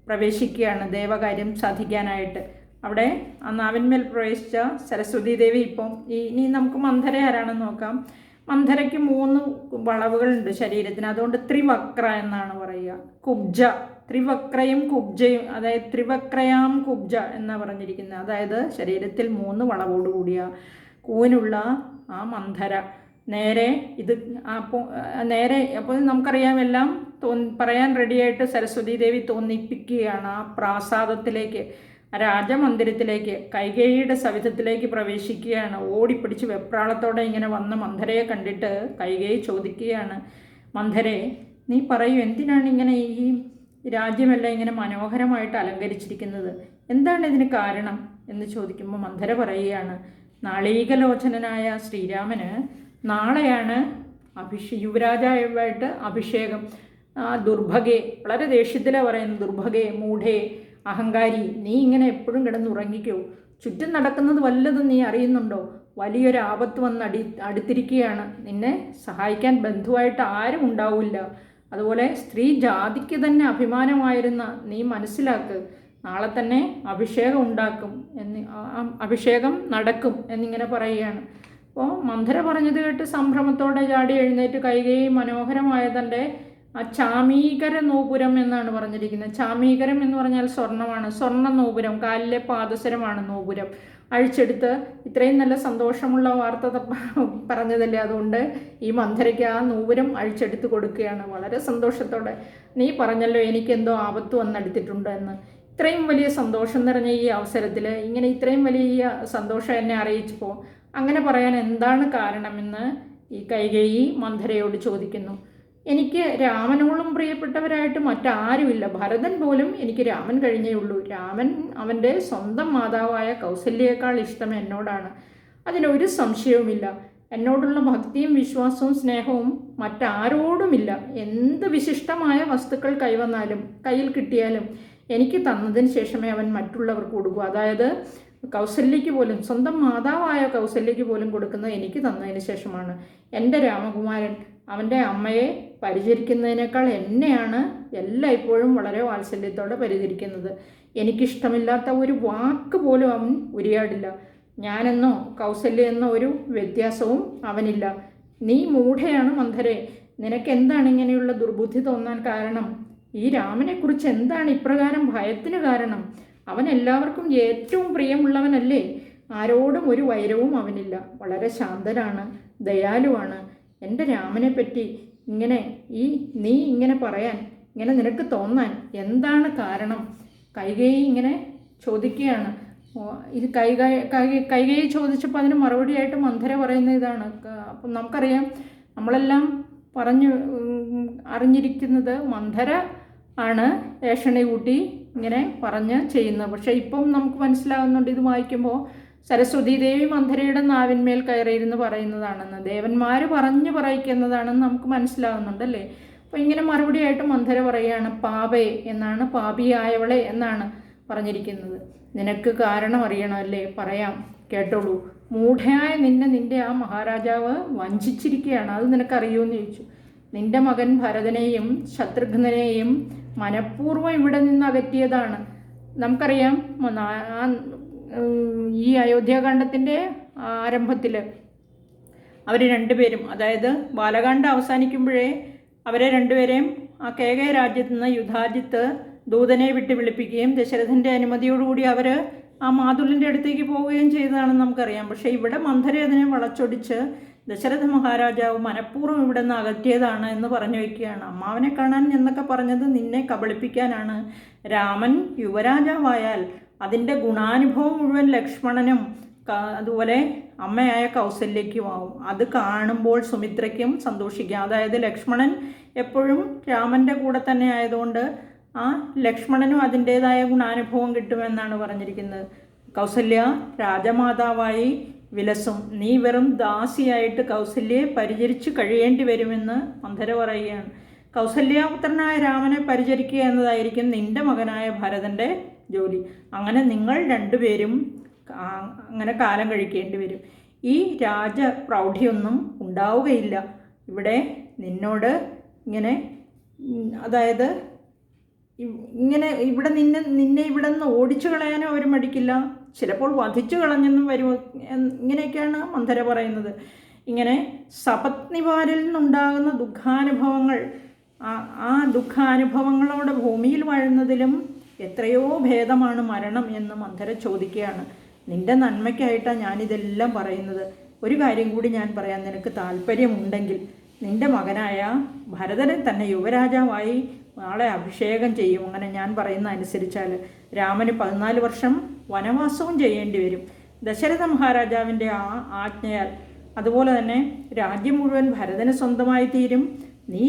Speaker 1: പ്രവേശിക്കുകയാണ് ദേവകാര്യം സാധിക്കാനായിട്ട്. അവിടെ ആ നാവിന്മേൽ പ്രവേശിച്ച സരസ്വതീ ദേവി ഇപ്പം ഇനി നമുക്ക് മന്ധര ആരാണെന്ന് നോക്കാം. മന്ധരയ്ക്ക് 3 വളവുകളുണ്ട് ശരീരത്തിന്, അതുകൊണ്ട് ത്രിവക്ര എന്നാണ് പറയുക. കുബ്ജ, ത്രിവക്രയും കുബ്ജയും, അതായത് ത്രിവക്രയാം കുബ്ജ എന്നാണ് പറഞ്ഞിരിക്കുന്നത്. അതായത് ശരീരത്തിൽ 3 വളവോടുകൂടിയ കൂനുള്ള ആ മന്ധര നേരെ ഇത് അപ്പോൾ നമുക്കറിയാം എല്ലാം പറയാൻ റെഡിയായിട്ട് സരസ്വതീ ദേവി തോന്നിപ്പിക്കുകയാണ്. ആ പ്രാസാദത്തിലേക്ക്, രാജമന്ദിരത്തിലേക്ക്, കൈകേയിയുടെ സവിധത്തിലേക്ക് പ്രവേശിക്കുകയാണ്. ഓടിപ്പിടിച്ച് വെപ്രാളത്തോടെ ഇങ്ങനെ വന്ന മന്ധരയെ കണ്ടിട്ട് കൈകേയി ചോദിക്കുകയാണ്, മന്ധരെ നീ പറയൂ, എന്തിനാണ് ഇങ്ങനെ ഈ രാജ്യമെല്ലാം ഇങ്ങനെ മനോഹരമായിട്ട് അലങ്കരിച്ചിരിക്കുന്നത്? എന്താണ് ഇതിന് കാരണം എന്ന് ചോദിക്കുമ്പോൾ മന്ധര പറയുകയാണ്, നാളീകലോചനനായ ശ്രീരാമന് നാളെയാണ് യുവരാജാവായിട്ട് അഭിഷേകം. ദുർഭഗേ, വളരെ ദേഷ്യത്തിലാണ് പറയുന്നത്, ദുർഭഗേ, മൂഢേ, അഹങ്കാരി, നീ ഇങ്ങനെ എപ്പോഴും കിടന്നുറങ്ങിക്കോ? ചുറ്റും നടക്കുന്നത് വല്ലതും നീ അറിയുന്നുണ്ടോ? വലിയൊരു ആപത്ത് വന്ന് അടുത്തിരിക്കുകയാണ്. നിന്നെ സഹായിക്കാൻ ബന്ധുവായിട്ട് ആരും ഉണ്ടാവില്ല. അതുപോലെ സ്ത്രീ ജാതിക്ക് തന്നെ അഭിമാനമായിരുന്ന നീ മനസ്സിലാക്ക്, നാളെ തന്നെ അഭിഷേകം നടക്കും എന്നിങ്ങനെ പറയുകയാണ്. അപ്പോൾ മന്ധര പറഞ്ഞത് കേട്ട് സംഭ്രമത്തോടെ ചാടി എഴുന്നേറ്റ് കൈകേയി മനോഹരമായ തൻ്റെ ആ ചാമീകര നോപുരം എന്നാണ് പറഞ്ഞിരിക്കുന്നത്. ചാമീകരം എന്ന് പറഞ്ഞാൽ സ്വർണ്ണമാണ്. സ്വർണ്ണ നോപുരം, കാലിലെ പാദസരമാണ് നോപുരം. അഴിച്ചെടുത്ത്, ഇത്രയും നല്ല സന്തോഷമുള്ള വാർത്ത പറഞ്ഞതല്ലേ, അതുകൊണ്ട് ഈ മന്ധരയ്ക്ക് ആ നോപുരം അഴിച്ചെടുത്ത് കൊടുക്കുകയാണ് വളരെ സന്തോഷത്തോടെ. നീ പറഞ്ഞല്ലോ എനിക്കെന്തോ ആപത്ത് വന്നെടുത്തിട്ടുണ്ട് എന്ന്. ഇത്രയും വലിയ സന്തോഷം നിറഞ്ഞ ഈ അവസരത്തിൽ ഇങ്ങനെ ഇത്രയും വലിയ സന്തോഷം എന്നെ അറിയിച്ചപ്പോൾ അങ്ങനെ പറയാൻ എന്താണ് കാരണമെന്ന് ഈ കൈകേയി മന്ധരയോട് ചോദിക്കുന്നു. എനിക്ക് രാമനോളം പ്രിയപ്പെട്ടവരായിട്ട് മറ്റാരുമില്ല. ഭരതൻ പോലും എനിക്ക് രാമൻ കഴിഞ്ഞേ ഉള്ളൂ. രാമൻ അവൻ്റെ സ്വന്തം മാതാവായ കൗസല്യയേക്കാൾ ഇഷ്ടം എന്നോടാണ്. അതിനൊരു സംശയവുമില്ല. എന്നോടുള്ള ഭക്തിയും വിശ്വാസവും സ്നേഹവും മറ്റാരോടുമില്ല. എന്ത് വിശിഷ്ടമായ വസ്തുക്കൾ കയ്യിൽ കിട്ടിയാലും എനിക്ക് തന്നതിന് ശേഷമേ അവൻ മറ്റുള്ളവർക്ക് കൊടുക്കൂ. അതായത് കൗസല്യയ്ക്ക് പോലും, സ്വന്തം മാതാവായ കൗസല്യയ്ക്ക് പോലും കൊടുക്കുന്നത് എനിക്ക് തന്നതിന് ശേഷമാണ്. എൻ്റെ രാമകുമാരൻ അവൻ്റെ അമ്മയെ പരിചരിക്കുന്നതിനേക്കാൾ എന്നെയാണ് എല്ലായ്പ്പോഴും വളരെ വാത്സല്യത്തോടെ പരിചരിക്കുന്നത്. എനിക്കിഷ്ടമില്ലാത്ത ഒരു വാക്ക് പോലും അവൻ ഉരിയാടില്ല. ഞാനെന്നോ കൗസല്യ എന്നോ ഒരു വ്യത്യാസവും അവനില്ല. നീ മൂഢയാണ് മന്ധരെ. നിനക്കെന്താണ് ഇങ്ങനെയുള്ള ദുർബുദ്ധി തോന്നാൻ കാരണം? ഈ രാമനെക്കുറിച്ച് എന്താണ് ഇപ്രകാരം ഭയത്തിന് കാരണം? അവൻ എല്ലാവർക്കും ഏറ്റവും പ്രിയമുള്ളവനല്ലേ? ആരോടും ഒരു വൈരവും അവനില്ല. വളരെ ശാന്തനാണ്, ദയാലുവാണ്. എൻ്റെ രാമനെ പറ്റി നീ ഇങ്ങനെ പറയാൻ, ഇങ്ങനെ നിനക്ക് തോന്നാൻ എന്താണ് കാരണം? കൈകേയി ഇങ്ങനെ ചോദിക്കുകയാണ്. ഇത് കൈകേയി ചോദിച്ചപ്പോൾ അതിന് മറുപടിയായിട്ട് മന്ധര പറയുന്ന ഇതാണ്. അപ്പം നമുക്കറിയാം, നമ്മളെല്ലാം അറിഞ്ഞിരിക്കുന്നത് മന്ധര ആണ് ഏഷണി കൂട്ടി ഇങ്ങനെ പറഞ്ഞ് ചെയ്യുന്നത്. പക്ഷേ ഇപ്പം നമുക്ക് മനസ്സിലാകുന്നുണ്ട്, ഇത് വായിക്കുമ്പോൾ സരസ്വതീ ദേവി മന്ധരയുടെ നാവിന്മേൽ കയറിയിരുന്ന് പറയുന്നതാണെന്ന്, ദേവന്മാർ പറഞ്ഞു പറയിക്കുന്നതാണെന്ന് നമുക്ക് മനസ്സിലാകുന്നുണ്ടല്ലേ. അപ്പോൾ ഇങ്ങനെ മറുപടിയായിട്ട് മന്ധര പറയുകയാണ്, പാപേ എന്നാണ്, പാപിയായവളെ എന്നാണ് പറഞ്ഞിരിക്കുന്നത്. നിനക്ക് കാരണം അറിയണമല്ലേ? പറയാം, കേട്ടോളൂ. മൂഢയായ നിന്റെ ആ മഹാരാജാവ് വഞ്ചിച്ചിരിക്കുകയാണ്. അത് നിനക്കറിയുമെന്ന് ചോദിച്ചു. നിന്റെ മകൻ ഭരതനെയും ശത്രുഘ്നെയും മനഃപൂർവ്വം ഇവിടെ നിന്ന് അകറ്റിയതാണ്. നമുക്കറിയാം, ഈ അയോധ്യാകാന്ഡത്തിൻ്റെ ആരംഭത്തിൽ അവർ രണ്ടുപേരും, അതായത് ബാലകാന്ഡം അവസാനിക്കുമ്പോഴേ അവരെ രണ്ടുപേരെയും ആ കേകയ രാജ്യത്ത് നിന്ന് യുധാജിത്ത് ദൂതനെ വിട്ട് വിളിപ്പിക്കുകയും ദശരഥൻ്റെ അനുമതിയോടുകൂടി അവർ ആ മാതുലിൻ്റെ അടുത്തേക്ക് പോവുകയും ചെയ്തതാണെന്ന് നമുക്കറിയാം. പക്ഷേ ഇവിടെ മന്ധര അതിനെ വളച്ചൊടിച്ച് ദശരഥ മഹാരാജാവ് മനഃപൂർവ്വം ഇവിടെ നിന്ന് അകറ്റിയതാണ് എന്ന് പറഞ്ഞു വയ്ക്കുകയാണ്. അമ്മാവനെ കാണാൻ എന്നൊക്കെ പറഞ്ഞത് നിന്നെ കബളിപ്പിക്കാനാണ്. രാമൻ യുവരാജാവായാൽ അതിൻ്റെ ഗുണാനുഭവം മുഴുവൻ ലക്ഷ്മണനും അതുപോലെ അമ്മയായ കൗസല്യയ്ക്കും ആവും. അത് കാണുമ്പോൾ സുമിത്രയ്ക്കും സന്തോഷിക്കാം. അതായത് ലക്ഷ്മണൻ എപ്പോഴും രാമൻ്റെ കൂടെ തന്നെ ആയതുകൊണ്ട് ആ ലക്ഷ്മണനും അതിൻ്റേതായ ഗുണാനുഭവം കിട്ടുമെന്നാണ് പറഞ്ഞിരിക്കുന്നത്. കൗസല്യ രാജമാതാവായി വിലസും. നീ വെറും ദാസിയായിട്ട് കൗസല്യയെ പരിചരിച്ചു കഴിയേണ്ടി വരുമെന്ന് മന്ധര പറയുകയാണ്. കൗസല്യാപുത്രനായ രാമനെ പരിചരിക്കുക എന്നതായിരിക്കും നിന്റെ മകനായ ഭരതൻ്റെ ജോലി. അങ്ങനെ നിങ്ങൾ രണ്ടുപേരും അങ്ങനെ കാലം കഴിക്കേണ്ടി വരും. ഈ രാജപ്രൗഢിയൊന്നും ഉണ്ടാവുകയില്ല. ഇവിടെ നിന്നോട് ഇങ്ങനെ, അതായത് ഇങ്ങനെ നിന്നെ ഇവിടെ നിന്ന് ഓടിച്ചു കളയാനോ അവർ മടിക്കില്ല, ചിലപ്പോൾ വധിച്ചു കളഞ്ഞെന്നും വരും. ഇങ്ങനെയൊക്കെയാണ് മന്ധര പറയുന്നത്. ഇങ്ങനെ സപത്നിമാരിൽ നിന്നുണ്ടാകുന്ന ദുഃഖാനുഭവങ്ങൾ, ആ ദുഃഖാനുഭവങ്ങളോടെ ഭൂമിയിൽ വാഴുന്നതിലും എത്രയോ ഭേദമാണ് മരണം എന്ന് മന്ധര ചോദിക്കുകയാണ്. നിന്റെ നന്മയ്ക്കായിട്ടാണ് ഞാനിതെല്ലാം പറയുന്നത്. ഒരു കാര്യം കൂടി ഞാൻ പറയാൻ നിനക്ക് താല്പര്യമുണ്ടെങ്കിൽ, നിന്റെ മകനായ ഭരതനെ തന്നെ യുവരാജാവായി നാളെ അഭിഷേകം ചെയ്യും. അങ്ങനെ ഞാൻ പറയുന്ന അനുസരിച്ചാൽ രാമന് 14 വർഷം വനവാസവും ചെയ്യേണ്ടി വരും ദശരഥ മഹാരാജാവിൻ്റെ ആ ആജ്ഞയാൽ. അതുപോലെ തന്നെ രാജ്യം മുഴുവൻ ഭരതന് സ്വന്തമായി തീരും. നീ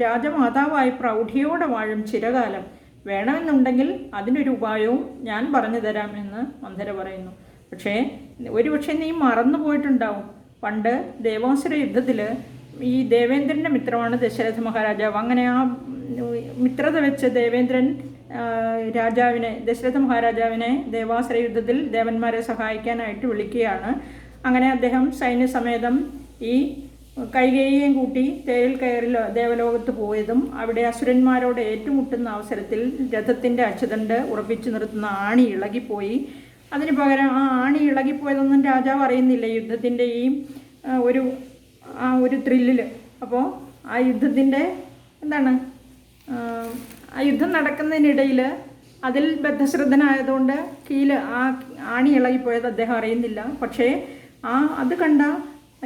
Speaker 1: രാജമാതാവായി പ്രൗഢിയോടെ വാഴും ചിരകാലം. വേണമെന്നുണ്ടെങ്കിൽ അതിനൊരു ഉപായവും ഞാൻ പറഞ്ഞു തരാം എന്ന് മന്ധര പറയുന്നു. പക്ഷേ നീ മറന്നു പോയിട്ടുണ്ടാവും, പണ്ട് ദേവാസുര യുദ്ധത്തിൽ ഈ ദേവേന്ദ്രൻ്റെ മിത്രമാണ് ദശരഥ മഹാരാജാവ്. അങ്ങനെ ആ മിത്രത വെച്ച് ദേവേന്ദ്രൻ ദശരഥ മഹാരാജാവിനെ ദേവാസുര യുദ്ധത്തിൽ ദേവന്മാരെ സഹായിക്കാനായിട്ട് വിളിക്കുകയാണ്. അങ്ങനെ അദ്ദേഹം സൈന്യസമേതം ഈ കൈകേയിയെയും കൂട്ടി തേരിൽ കയറി ദേവലോകത്ത് പോയതും അവിടെ അസുരന്മാരോട് ഏറ്റുമുട്ടുന്ന അവസരത്തിൽ രഥത്തിൻ്റെ അച്ചുതണ്ട് ഉറപ്പിച്ചു നിർത്തുന്ന ആണി ഇളകിപ്പോയി. അതിന് പകരം ആ ആണി ഇളകിപ്പോയതൊന്നും രാജാവ് അറിയുന്നില്ല യുദ്ധത്തിൻ്റെ ഒരു ത്രില്ലിൽ. അപ്പോൾ ആ യുദ്ധത്തിൻ്റെ ആ യുദ്ധം നടക്കുന്നതിനിടയിൽ അതിൽ ബദ്ധശ്രദ്ധനായതുകൊണ്ട് ആ ആണി ഇളകിപ്പോയത് അദ്ദേഹം അറിയുന്നില്ല. പക്ഷേ അത് കണ്ട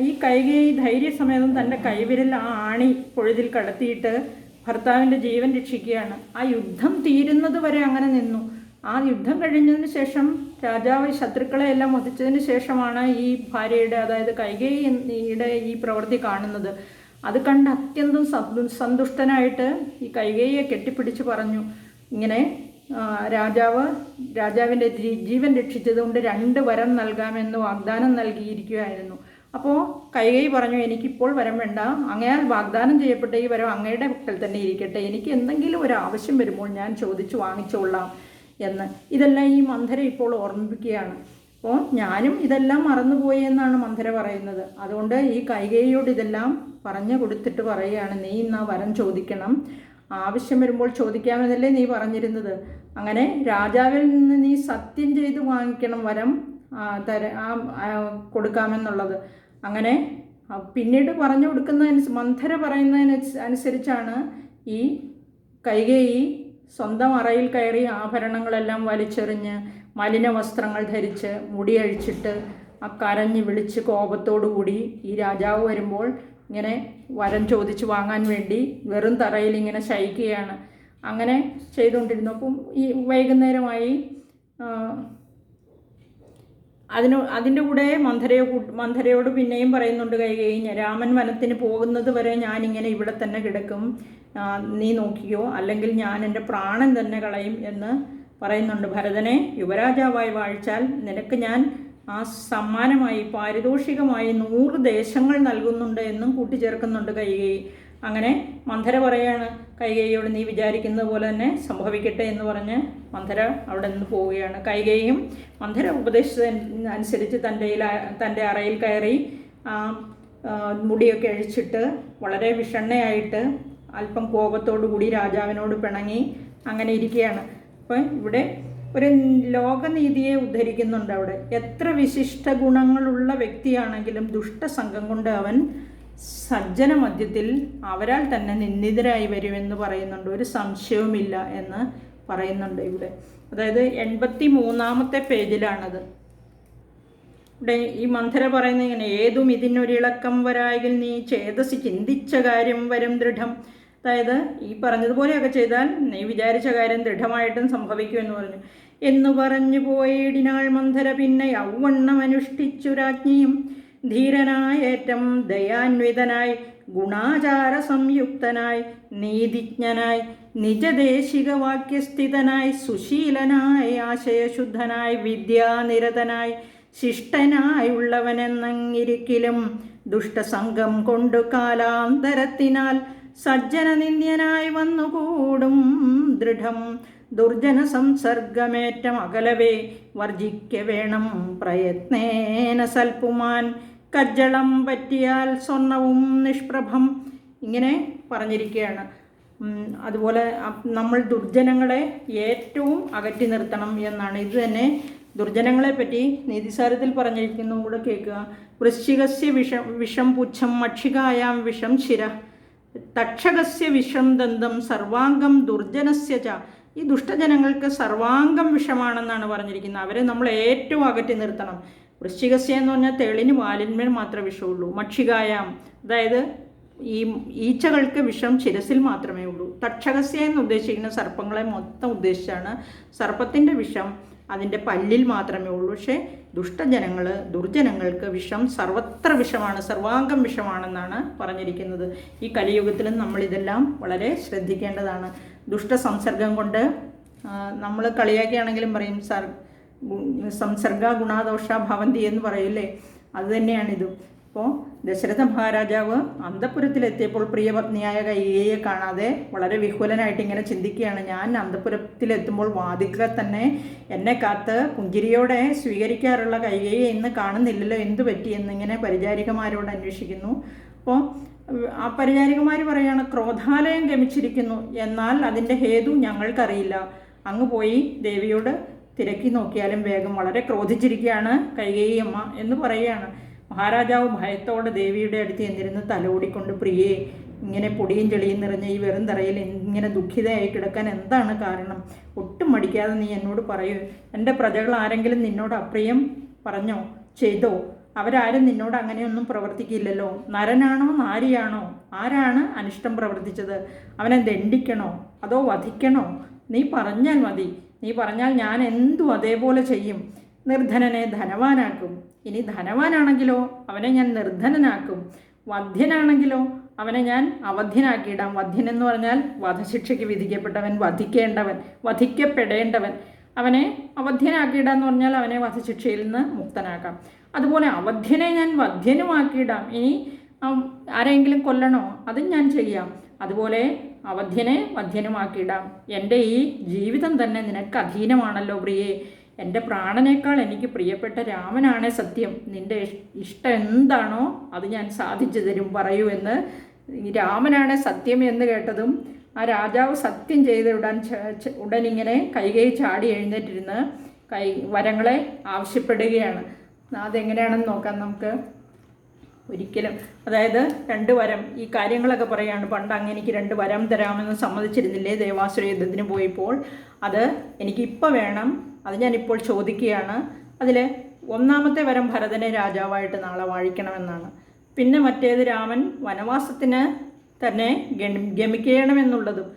Speaker 1: ഈ കൈകേയി ധൈര്യസമേതം തൻ്റെ കൈവിരൽ ആ ആണി പൊഴുതിൽ കടത്തിയിട്ട് ഭർത്താവിൻ്റെ ജീവൻ രക്ഷിക്കുകയാണ്. ആ യുദ്ധം തീരുന്നത് വരെ അങ്ങനെ നിന്നു. ആ യുദ്ധം കഴിഞ്ഞതിന് ശേഷം രാജാവ് ശത്രുക്കളെയെല്ലാം വധിച്ചതിന് ശേഷമാണ് ഈ ഭാര്യയുടെ, അതായത് കൈകേയിയുടെ ഈ പ്രവൃത്തി കാണുന്നത്. അത് കണ്ട് അത്യന്തം സന്തുഷ്ടനായിട്ട് ഈ കൈകേയിയെ കെട്ടിപ്പിടിച്ച് പറഞ്ഞു, ഇങ്ങനെ രാജാവിൻ്റെ ജീവൻ രക്ഷിച്ചതുകൊണ്ട് 2 വരം നൽകാമെന്ന് വാഗ്ദാനം നൽകിയിരിക്കുകയായിരുന്നു. അപ്പോൾ കൈകേയി പറഞ്ഞു, എനിക്കിപ്പോൾ വരം വേണ്ട, അങ്ങയാൽ വാഗ്ദാനം ചെയ്യപ്പെട്ട ഈ വരം അങ്ങയുടെ പക്കൽ തന്നെ ഇരിക്കട്ടെ, എനിക്ക് എന്തെങ്കിലും ഒരു ആവശ്യം വരുമ്പോൾ ഞാൻ ചോദിച്ചു വാങ്ങിച്ചോളാം എന്ന്. ഇതെല്ലാം ഈ മന്ധര ഇപ്പോൾ ഓർമ്മിപ്പിക്കുകയാണ്. അപ്പോൾ ഞാനും ഇതെല്ലാം മറന്നുപോയി എന്നാണ് മന്ധര പറയുന്നത്. അതുകൊണ്ട് ഈ കൈകേയിയോട് ഇതെല്ലാം പറഞ്ഞു കൊടുത്തിട്ട് പറയുകയാണ്, നീ ഇന്ന് ആ വരം ചോദിക്കണം, ആവശ്യം വരുമ്പോൾ ചോദിക്കാമെന്നല്ലേ നീ പറഞ്ഞിരുന്നത്. അങ്ങനെ രാജാവിൽ നിന്ന് നീ സത്യം ചെയ്ത് വാങ്ങിക്കണം വരം കൊടുക്കാമെന്നുള്ളത്. അങ്ങനെ പിന്നീട് പറഞ്ഞു മന്ധര അനുസരിച്ചാണ് ഈ കൈകേയി സ്വന്തം അറയിൽ കയറി ആഭരണങ്ങളെല്ലാം വലിച്ചെറിഞ്ഞ് മലിന വസ്ത്രങ്ങൾ ധരിച്ച് മുടിയഴിച്ചിട്ട് കരഞ്ഞ് വിളിച്ച് കോപത്തോടുകൂടി ഈ രാജാവ് വരുമ്പോൾ ഇങ്ങനെ വരം ചോദിച്ച് വാങ്ങാൻ വേണ്ടി വെറും തറയിൽ ഇങ്ങനെ ശയിക്കുകയാണ്. അങ്ങനെ ചെയ്തുകൊണ്ടിരുന്നു. അപ്പം ഈ വൈകുന്നേരമായി അതിൻ്റെ കൂടെ മന്ധരയോട് പിന്നെയും പറയുന്നുണ്ട് കൈകേയി, രാമൻ വനത്തിന് പോകുന്നത് വരെ ഞാനിങ്ങനെ ഇവിടെ തന്നെ കിടക്കും, നീ നോക്കിയോ, അല്ലെങ്കിൽ ഞാൻ എൻ്റെ പ്രാണൻ തന്നെ കളയും എന്ന് പറയുന്നുണ്ട്. ഭരതനെ യുവരാജാവായി വാഴിച്ചാൽ നിനക്ക് ഞാൻ ആ സമ്മാനമായി പാരിതോഷികമായി 100 ദേശങ്ങൾ നൽകുന്നുണ്ട് എന്നും കൂട്ടിച്ചേർക്കുന്നുണ്ട് കൈകേയി. അങ്ങനെ മന്ധര പറയാണ് കൈകേയിയോട്, നീ വിചാരിക്കുന്നത് പോലെ തന്നെ സംഭവിക്കട്ടെ എന്ന് പറഞ്ഞ് മന്ധര അവിടെ നിന്ന് പോവുകയാണ്. കൈകേയിയും മന്ധര ഉപദേശിച്ചതനുസരിച്ച് തൻ്റെ അറയിൽ കയറി മുടിയൊക്കെ അഴിച്ചിട്ട് വളരെ വിഷണ്ണയായിട്ട് അല്പം കോപത്തോടു കൂടി രാജാവിനോട് പിണങ്ങി അങ്ങനെ ഇരിക്കുകയാണ്. അപ്പം ഇവിടെ ഒരു ലോകനീതിയെ ഉദ്ധരിക്കുന്നുണ്ട്. അവിടെ എത്ര വിശിഷ്ട ഗുണങ്ങളുള്ള വ്യക്തിയാണെങ്കിലും ദുഷ്ടസംഘം കൊണ്ട് അവൻ സജ്ജന മധ്യത്തിൽ അവരാൽ തന്നെ നിന്ദിതരായി വരുമെന്ന് പറയുന്നുണ്ട്. ഒരു സംശയവുമില്ല എന്ന് പറയുന്നുണ്ട് ഇവിടെ. അതായത് 83-ാമത്തെ പേജിലാണത്. ഇവിടെ ഈ മന്ധര പറയുന്നത് ഇങ്ങനെ, ഏതും ഇതിനൊരിളക്കം വരായെങ്കിൽ നീ ചേതസി ചിന്തിച്ച കാര്യം വരും ദൃഢം. അതായത് ഈ പറഞ്ഞതുപോലെയൊക്കെ ചെയ്താൽ നീ വിചാരിച്ച കാര്യം ദൃഢമായിട്ടും സംഭവിക്കുമെന്ന് പറഞ്ഞു. എന്നു പറഞ്ഞു പോയിടിനാൾ മന്ധര പിന്നെ യൗവണ്ണം അനുഷ്ഠിച്ചു രാജ്ഞിയും ധീരനായ ഏറ്റം ദയാന്വിതനായി ഗുണാചാര സംയുക്തനായി നീതിജ്ഞനായി നിജദേശിക വാക്യസ്ഥിതനായി സുശീലനായി ആശയശുദ്ധനായി വിദ്യാനിരതനായി ശിഷ്ടനായുള്ളവനെന്നങ്ങിരിക്കലും ദുഷ്ടസംഗം കൊണ്ടു കാലാന്തരത്തിനാൽ സജ്ജനനിന്ദ്യനായി വന്നുകൂടും ദൃഢം ദുർജന സംസർഗമേറ്റം അകലവേ വർജിക്ക വേണം പ്രയത്നേന സൽപ്പുമാൻ കജ്ജളം പറ്റിയാൽ സ്വർണവും നിഷ്പ്രഭം. ഇങ്ങനെ പറഞ്ഞിരിക്കുകയാണ്. അതുപോലെ നമ്മൾ ദുർജനങ്ങളെ ഏറ്റവും അകറ്റി നിർത്തണം എന്നാണ്. ഇത് തന്നെ ദുർജനങ്ങളെ പറ്റി നീതിസാരത്തിൽ പറഞ്ഞിരിക്കുന്നു, കൂടെ കേൾക്കുക. വൃശ്ചികസ്യ വിഷം പുച്ഛം മക്ഷികായാം വിഷം ശിര തക്ഷകസ്യ വിഷം ദന്തം സർവാംഗം ദുർജനസ്യ ച. ഈ ദുഷ്ടജനങ്ങൾക്ക് സർവാംഗം വിഷമാണെന്നാണ് പറഞ്ഞിരിക്കുന്നത്. അവരെ നമ്മൾ ഏറ്റവും അകറ്റി നിർത്തണം. വൃശ്ചികസ്യ എന്ന് പറഞ്ഞാൽ തെളിന് വാലിന്മേൽ മാത്രമേ വിഷമുള്ളൂ. മക്ഷികായാം അതായത് ഈ ഈച്ചകൾക്ക് വിഷം ശിരസിൽ മാത്രമേ ഉള്ളൂ. തക്ഷകസ്യ എന്ന് ഉദ്ദേശിക്കുന്ന സർപ്പങ്ങളെ മൊത്തം ഉദ്ദേശിച്ചാണ്. സർപ്പത്തിൻ്റെ വിഷം അതിൻ്റെ പല്ലിൽ മാത്രമേ ഉള്ളൂ. പക്ഷേ ദുർജനങ്ങൾക്ക് വിഷം സർവത്ര വിഷമാണ്, സർവാംഗം വിഷമാണെന്നാണ് പറഞ്ഞിരിക്കുന്നത്. ഈ കലിയുഗത്തിലും നമ്മളിതെല്ലാം വളരെ ശ്രദ്ധിക്കേണ്ടതാണ്. ദുഷ്ടസംസർഗം കൊണ്ട് നമ്മൾ കളിയാക്കിയാണെങ്കിലും പറയും സംസർഗ ഗുണാദോഷ ഭവന്തി എന്ന് പറയില്ലേ, അതുതന്നെയാണിത്. അപ്പോൾ ദശരഥ മഹാരാജാവ് അന്തഃപുരത്തിലെത്തിയപ്പോൾ പ്രിയപത്നിയായ കൈകേയിയെ കാണാതെ വളരെ വിഹ്വലനായിട്ട് ഇങ്ങനെ ചിന്തിക്കുകയാണ്. ഞാൻ അന്തഃപുരത്തിലെത്തുമ്പോൾ വാതിൽക്കൽ തന്നെ എന്നെ കാത്ത് പുഞ്ചിരിയോടെ സ്വീകരിക്കാറുള്ള കൈകേയിയെ ഇന്ന് കാണുന്നില്ലല്ലോ, എന്തു പറ്റി എന്നിങ്ങനെ പരിചാരികമാരോട് അന്വേഷിക്കുന്നു. അപ്പോൾ ആ പരിചാരികമാർ പറയുകയാണ്, ക്രോധാലയം ഗമിച്ചിരിക്കുന്നു, എന്നാൽ അതിൻ്റെ ഹേതു ഞങ്ങൾക്കറിയില്ല. അങ്ങ് പോയി ദേവിയോട് തിരക്കി നോക്കിയാലും വേഗം, വളരെ ക്രോധിച്ചിരിക്കുകയാണ് കൈകേയി അമ്മ എന്ന് പറയുകയാണ്. മഹാരാജാവ് ഭയത്തോടെ ദേവിയുടെ അടുത്ത് എന്നിരുന്ന് തലോടിക്കൊണ്ട്, പ്രിയേ, ഇങ്ങനെ പൊടിയും ചെളിയും നിറഞ്ഞ ഈ വെറും തറയിൽ ഇങ്ങനെ ദുഃഖിതയായി കിടക്കാൻ എന്താണ് കാരണം? ഒട്ടും മടിക്കാതെ നീ എന്നോട് പറയൂ. എൻ്റെ പ്രജകൾ ആരെങ്കിലും നിന്നോട് അപ്രിയം പറഞ്ഞോ, ചെയ്തോ? അവരാരും നിന്നോട് അങ്ങനെയൊന്നും പ്രവർത്തിക്കില്ലല്ലോ. നരനാണോ നാരിയാണോ? ആരാണ് അനിഷ്ടം പ്രവർത്തിച്ചത്? അവനെ ദണ്ഡിക്കണോ അതോ വധിക്കണോ? നീ പറഞ്ഞാൽ മതി. നീ പറഞ്ഞാൽ ഞാൻ എന്തും അതേപോലെ ചെയ്യും. നിർധനനെ ധനവാനാക്കും. ഇനി ധനവാനാണെങ്കിലോ അവനെ ഞാൻ നിർധനനാക്കും. വധ്യനാണെങ്കിലോ അവനെ ഞാൻ അവധ്യനാക്കിയിടാം. വധ്യനെന്ന് പറഞ്ഞാൽ വധശിക്ഷയ്ക്ക് വിധിക്കപ്പെട്ടവൻ, വധിക്കപ്പെടേണ്ടവൻ. അവനെ അവധ്യനാക്കിയിടാന്ന് പറഞ്ഞാൽ അവനെ വധശിക്ഷയിൽ നിന്ന് മുക്തനാക്കാം. അതുപോലെ അവധ്യനെ ഞാൻ വധ്യനുമാക്കിയിടാം. ഇനി ആരെങ്കിലും കൊല്ലണോ അതും ഞാൻ ചെയ്യാം. അതുപോലെ അവധ്യനെ വധ്യനുമാക്കിയിടാം. എൻ്റെ ഈ ജീവിതം തന്നെ നിനക്ക് അധീനമാണല്ലോ പ്രിയേ. എൻ്റെ പ്രാണനേക്കാൾ എനിക്ക് പ്രിയപ്പെട്ട രാമനാണേ സത്യം. നിൻ്റെ ഇഷ്ടം എന്താണോ അത് ഞാൻ സാധിച്ചു തരും, പറയൂ എന്ന്. ഈ രാമനാണേ സത്യം എന്ന് കേട്ടതും ആ രാജാവ് സത്യം ചെയ്ത് ഉടനിങ്ങനെ കൈകൈ ചാടി എഴുന്നേറ്റിരുന്ന് വരങ്ങളെ ആവശ്യപ്പെടുകയാണ്. അതെങ്ങനെയാണെന്ന് നോക്കാം നമുക്ക്. ഒരിക്കലും, അതായത് 2 വരം, ഈ കാര്യങ്ങളൊക്കെ പറയുകയാണ്. പണ്ട് അങ്ങ് എനിക്ക് 2 വരം തരാമെന്ന് സമ്മതിച്ചിരുന്നില്ലേ ദേവാസുര യുദ്ധത്തിന് പോയപ്പോൾ? അത് എനിക്കിപ്പോൾ വേണം, അത് ഞാനിപ്പോൾ ചോദിക്കുകയാണ്. അതിൽ 1ാമത്തെ വരം ഭരതനെ രാജാവായിട്ട് നാളെ വാഴിക്കണമെന്നാണ്. പിന്നെ മറ്റേത് രാമൻ വനവാസത്തിന് തന്നെ ഗമിക്കണമെന്നുള്ളതും.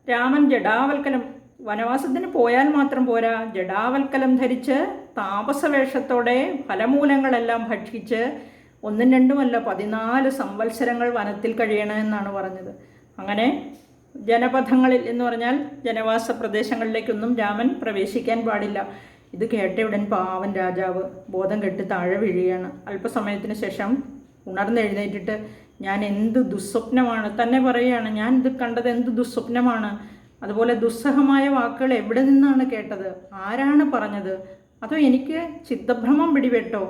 Speaker 1: രാമൻ ജഡാവൽക്കലം, വനവാസത്തിന് പോയാൽ മാത്രം പോരാ, ജഡാവൽക്കലം ധരിച്ച് താപസവേഷത്തോടെ ഫലമൂലങ്ങളെല്ലാം ഭക്ഷിച്ച് 1ഉം 2ഉമല്ല 14 സംവത്സരങ്ങൾ വനത്തിൽ കഴിയണമെന്നാണ് പറഞ്ഞത്. അങ്ങനെ ജനപഥങ്ങളിൽ എന്ന് പറഞ്ഞാൽ ജനവാസ പ്രദേശങ്ങളിലേക്കൊന്നും രാമൻ പ്രവേശിക്കാൻ പാടില്ല. ഇത് കേട്ടയുടൻ പാവൻ രാജാവ് ബോധം കെട്ട് താഴെ വീഴുകയാണ്. അല്പസമയത്തിന് ശേഷം ഉണർന്നെഴുന്നേറ്റിട്ട്, ഞാൻ എന്ത് ദുസ്വപ്നമാണ് തന്നെ പറയുകയാണ്. ഞാൻ ഇത് കണ്ടത് എന്ത് ദുസ്വപ്നമാണ്. അതുപോലെ ദുസ്സഹമായ വാക്കുകൾ എവിടെ നിന്നാണ് കേട്ടത്? ആരാണ് പറഞ്ഞത്? അതോ എനിക്ക് ചിത്തഭ്രമം പിടിപെട്ടോ?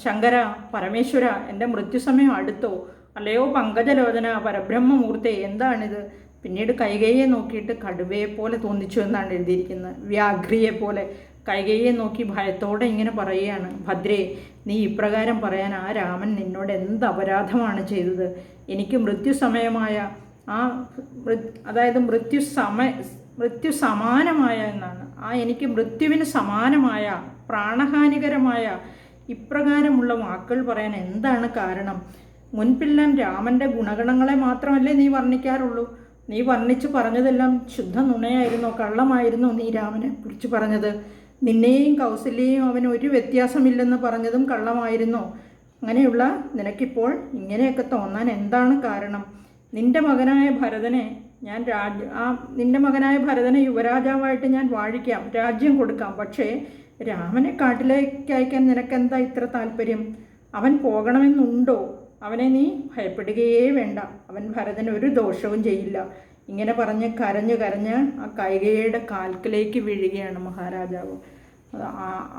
Speaker 1: ശങ്കര, പരമേശ്വര, എൻ്റെ മൃത്യുസമയം അടുത്തോ? അല്ലയോ പങ്കജലോചന, പരബ്രഹ്മമൂർത്തേ, എന്താണിത്? പിന്നീട് കൈകേയിയെ നോക്കിയിട്ട് കടുവയെ പോലെ തോന്നിച്ചു എന്നാണ് എഴുതിയിരിക്കുന്നത്. വ്യാഘ്രിയെ പോലെ കൈകേയിയെ നോക്കി ഭയത്തോടെ ഇങ്ങനെ പറയുകയാണ്, ഭദ്രേ, നീ ഇപ്രകാരം പറയാൻ ആ രാമൻ നിന്നോട് എന്ത് അപരാധമാണ് ചെയ്തത്? എനിക്ക് മൃത്യുസമയമായ അതായത് മൃത്യു സമാനമായ എന്നാണ്. എനിക്ക് മൃത്യുവിന് സമാനമായ പ്രാണഹാനികരമായ ഇപ്രകാരമുള്ള വാക്കുകൾ പറയാൻ എന്താണ് കാരണം? മുൻപെല്ലാം രാമൻ്റെ ഗുണഗണങ്ങളെ മാത്രമല്ലേ നീ വർണ്ണിക്കാറുള്ളൂ? നീ വർണ്ണിച്ച് പറഞ്ഞതെല്ലാം ശുദ്ധ നുണയായിരുന്നോ, കള്ളമായിരുന്നോ നീ രാമനെ കുറിച്ച് പറഞ്ഞത്? നിന്നെയും കൗസല്യയും അവന് ഒരു വ്യത്യാസമില്ലെന്ന് പറഞ്ഞതും കള്ളമായിരുന്നോ? അങ്ങനെയുള്ള നിനക്കിപ്പോൾ ഇങ്ങനെയൊക്കെ തോന്നാൻ എന്താണ് കാരണം? നിന്റെ മകനായ ഭരതനെ ഞാൻ നിന്റെ മകനായ ഭരതനെ യുവരാജാവായിട്ട് ഞാൻ വാഴിക്കാം, രാജ്യം കൊടുക്കാം. പക്ഷേ രാമനെ കാട്ടിലേക്ക് അയക്കാൻ നിനക്കെന്താ ഇത്ര താല്പര്യം? അവൻ പോകണമെന്നുണ്ടോ? അവനെ നീ ഭയപ്പെടുകയേ വേണ്ട. അവൻ ഭരതന് ഒരു ദോഷവും ചെയ്യില്ല. ഇങ്ങനെ പറഞ്ഞ് കരഞ്ഞ് കരഞ്ഞ് ആ കൈകേയിയുടെ കാൽക്കിലേക്ക് വീഴുകയാണ് മഹാരാജാവ്.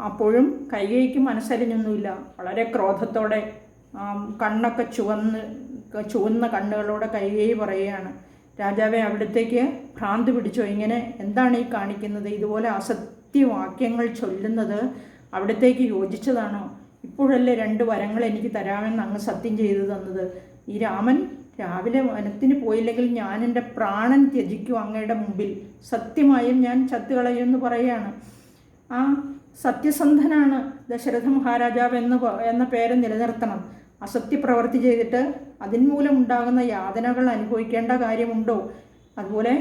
Speaker 1: അപ്പോഴും കൈകേയിക്ക് മനസ്സലിഞ്ഞൊന്നുമില്ല. വളരെ ക്രോധത്തോടെ കണ്ണൊക്കെ ചുവന്ന കണ്ണുകളോടെ കൈകേയി പറയുകയാണ്, രാജാവെ, അവിടത്തേക്ക് ഭ്രാന്ത് പിടിച്ചോ? ഇങ്ങനെ എന്താണ് ഈ കാണിക്കുന്നത്? ഇതുപോലെ അസത്യവാക്യങ്ങൾ ചൊല്ലുന്നത് അവിടത്തേക്ക് യോജിച്ചതാണോ? ഇപ്പോഴല്ലേ 2 വരങ്ങൾ എനിക്ക് തരാമെന്ന് അങ്ങ് സത്യം ചെയ്തു തന്നത്. ഈ രാമൻ രാവിലെ വനത്തിന് പോയില്ലെങ്കിൽ ഞാൻ എൻ്റെ പ്രാണൻ ത്യജിക്കും അങ്ങയുടെ മുമ്പിൽ. സത്യമായും ഞാൻ ചത്തുകളയുമെന്ന് പറയുകയാണ്. ആ സത്യസന്ധനാണ് ദശരഥ മഹാരാജാവ് എന്ന പേര് നിലനിർത്തണം. അസത്യപ്രവൃത്തി ചെയ്തിട്ട് അതിന്മൂലം ഉണ്ടാകുന്ന യാതനകൾ അനുഭവിക്കേണ്ട കാര്യമുണ്ടോ? അതുപോലെ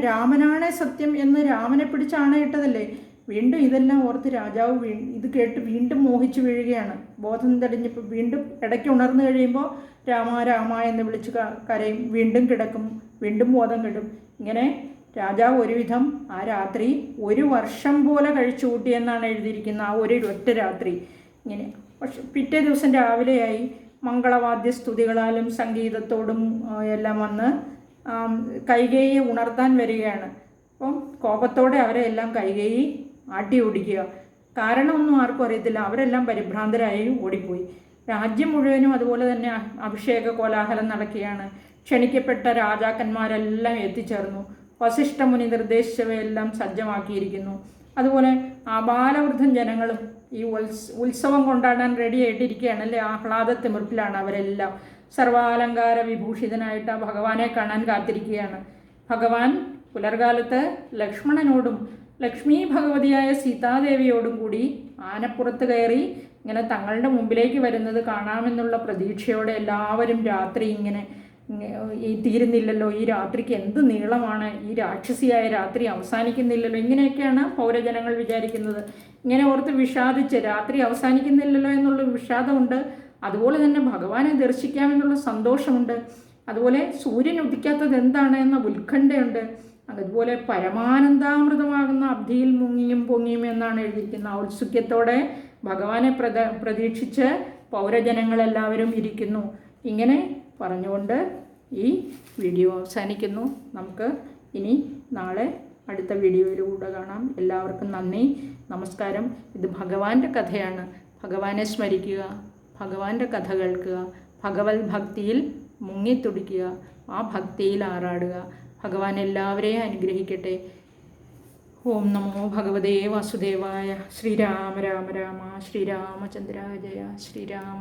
Speaker 1: രാമനാണ് സത്യം എന്ന് രാമനെ പിടിച്ചാണ് ഇട്ടതല്ലേ? വീണ്ടും ഇതെല്ലാം ഓർത്ത് രാജാവ് ഇത് കേട്ട് വീണ്ടും മോഹിച്ചു വീഴുകയാണ്. ബോധം തെളിഞ്ഞപ്പോൾ വീണ്ടും ഇടയ്ക്ക് ഉണർന്നു കഴിയുമ്പോൾ രാമ രാമ എന്ന് വിളിച്ച് കരയും. വീണ്ടും കിടക്കും, വീണ്ടും ബോധം കെടും. ഇങ്ങനെ രാജാവ് ഒരുവിധം ആ രാത്രി 1 വർഷം പോലെ കഴിച്ചു കൂട്ടിയെന്നാണ് എഴുതിയിരിക്കുന്നത്. ആ ഒറ്റ രാത്രി ഇങ്ങനെ. പക്ഷെ പിറ്റേ ദിവസം രാവിലെയായി മംഗളവാദ്യ സ്തുതികളാലും സംഗീതത്തോടും എല്ലാം വന്ന് കൈകേയിയെ ഉണർത്താൻ വരികയാണ്. അപ്പം കോപത്തോടെ അവരെ എല്ലാം കൈകേയി ആട്ടി ഓടിക്കുക. കാരണമൊന്നും ആർക്കും അറിയത്തില്ല. അവരെല്ലാം പരിഭ്രാന്തരായി ഓടിപ്പോയി. രാജ്യം മുഴുവനും അതുപോലെ തന്നെ അഭിഷേക കോലാഹലം നടക്കുകയാണ്. ക്ഷണിക്കപ്പെട്ട രാജാക്കന്മാരെല്ലാം എത്തിച്ചേർന്നു. വസിഷ്ഠമുനി നിർദ്ദേശിച്ചവയെല്ലാം സജ്ജമാക്കിയിരിക്കുന്നു. അതുപോലെ ആബാലവൃദ്ധം ജനങ്ങളും ഈ ഉത്സവം കൊണ്ടാടാൻ റെഡി ആയിട്ടിരിക്കുകയാണ് അല്ലേ? ആഹ്ലാദത്തിമിർപ്പിലാണ് അവരെല്ലാം. സർവാലങ്കാര വിഭൂഷിതനായിട്ട് ആ ഭഗവാനെ കാണാൻ കാത്തിരിക്കുകയാണ്. ഭഗവാൻ പുലർകാലത്ത് ലക്ഷ്മണനോടും ലക്ഷ്മി ഭഗവതിയായ സീതാദേവിയോടും കൂടി ആനപ്പുറത്ത് കയറി ഇങ്ങനെ തങ്ങളുടെ മുമ്പിലേക്ക് വരുന്നത് കാണാമെന്നുള്ള പ്രതീക്ഷയോടെ എല്ലാവരും രാത്രി ഇങ്ങനെ തീരുന്നില്ലല്ലോ, ഈ രാത്രിക്ക് എന്ത് നീളമാണ്, ഈ രാക്ഷസിയായ രാത്രി അവസാനിക്കുന്നില്ലല്ലോ, ഇങ്ങനെയൊക്കെയാണ് പൗരജനങ്ങൾ വിചാരിക്കുന്നത്. ഇങ്ങനെ ഓർത്ത് വിഷാദിച്ച് രാത്രി അവസാനിക്കുന്നില്ലല്ലോ എന്നുള്ള വിഷാദമുണ്ട്. അതുപോലെ തന്നെ ഭഗവാനെ ദർശിക്കാമെന്നുള്ള സന്തോഷമുണ്ട്. അതുപോലെ സൂര്യൻ ഉദിക്കാത്തത് എന്താണ് എന്ന ഉത്കണ്ഠയുണ്ട്. അതുപോലെ പരമാനന്ദാമൃതമാകുന്ന അബ്ധിയിൽ മുങ്ങിയും പൊങ്ങിയും എന്നാണ് എഴുതിയിരിക്കുന്നത്. ഔത്സുക്യത്തോടെ ഭഗവാനെ പ്രതീക്ഷിച്ച് പൗരജനങ്ങളെല്ലാവരും ഇരിക്കുന്നു. ഇങ്ങനെ പറഞ്ഞുകൊണ്ട് ഈ വീഡിയോ അവസാനിക്കുന്നു. നമുക്ക് ഇനി നാളെ അടുത്ത വീഡിയോയിലൂടെ കാണാം. എല്ലാവർക്കും നന്ദി, നമസ്കാരം. ഇത് ഭഗവാന്റെ കഥയാണ്. ഭഗവാനെ സ്മരിക്കുക, ഭഗവാന്റെ കഥ കേൾക്കുക, ഭഗവത് ഭക്തിയിൽ മുങ്ങിത്തുടിക്കുക, ആ ഭക്തിയിൽ ആറാടുക. ഭഗവാൻ എല്ലാവരെയും അനുഗ്രഹിക്കട്ടെ. ഓം നമോ ഭഗവതേ വാസുദേവായ. ശ്രീരാമ രാമ രാമ, ശ്രീരാമചന്ദ്രായ ജയ. ശ്രീരാമ.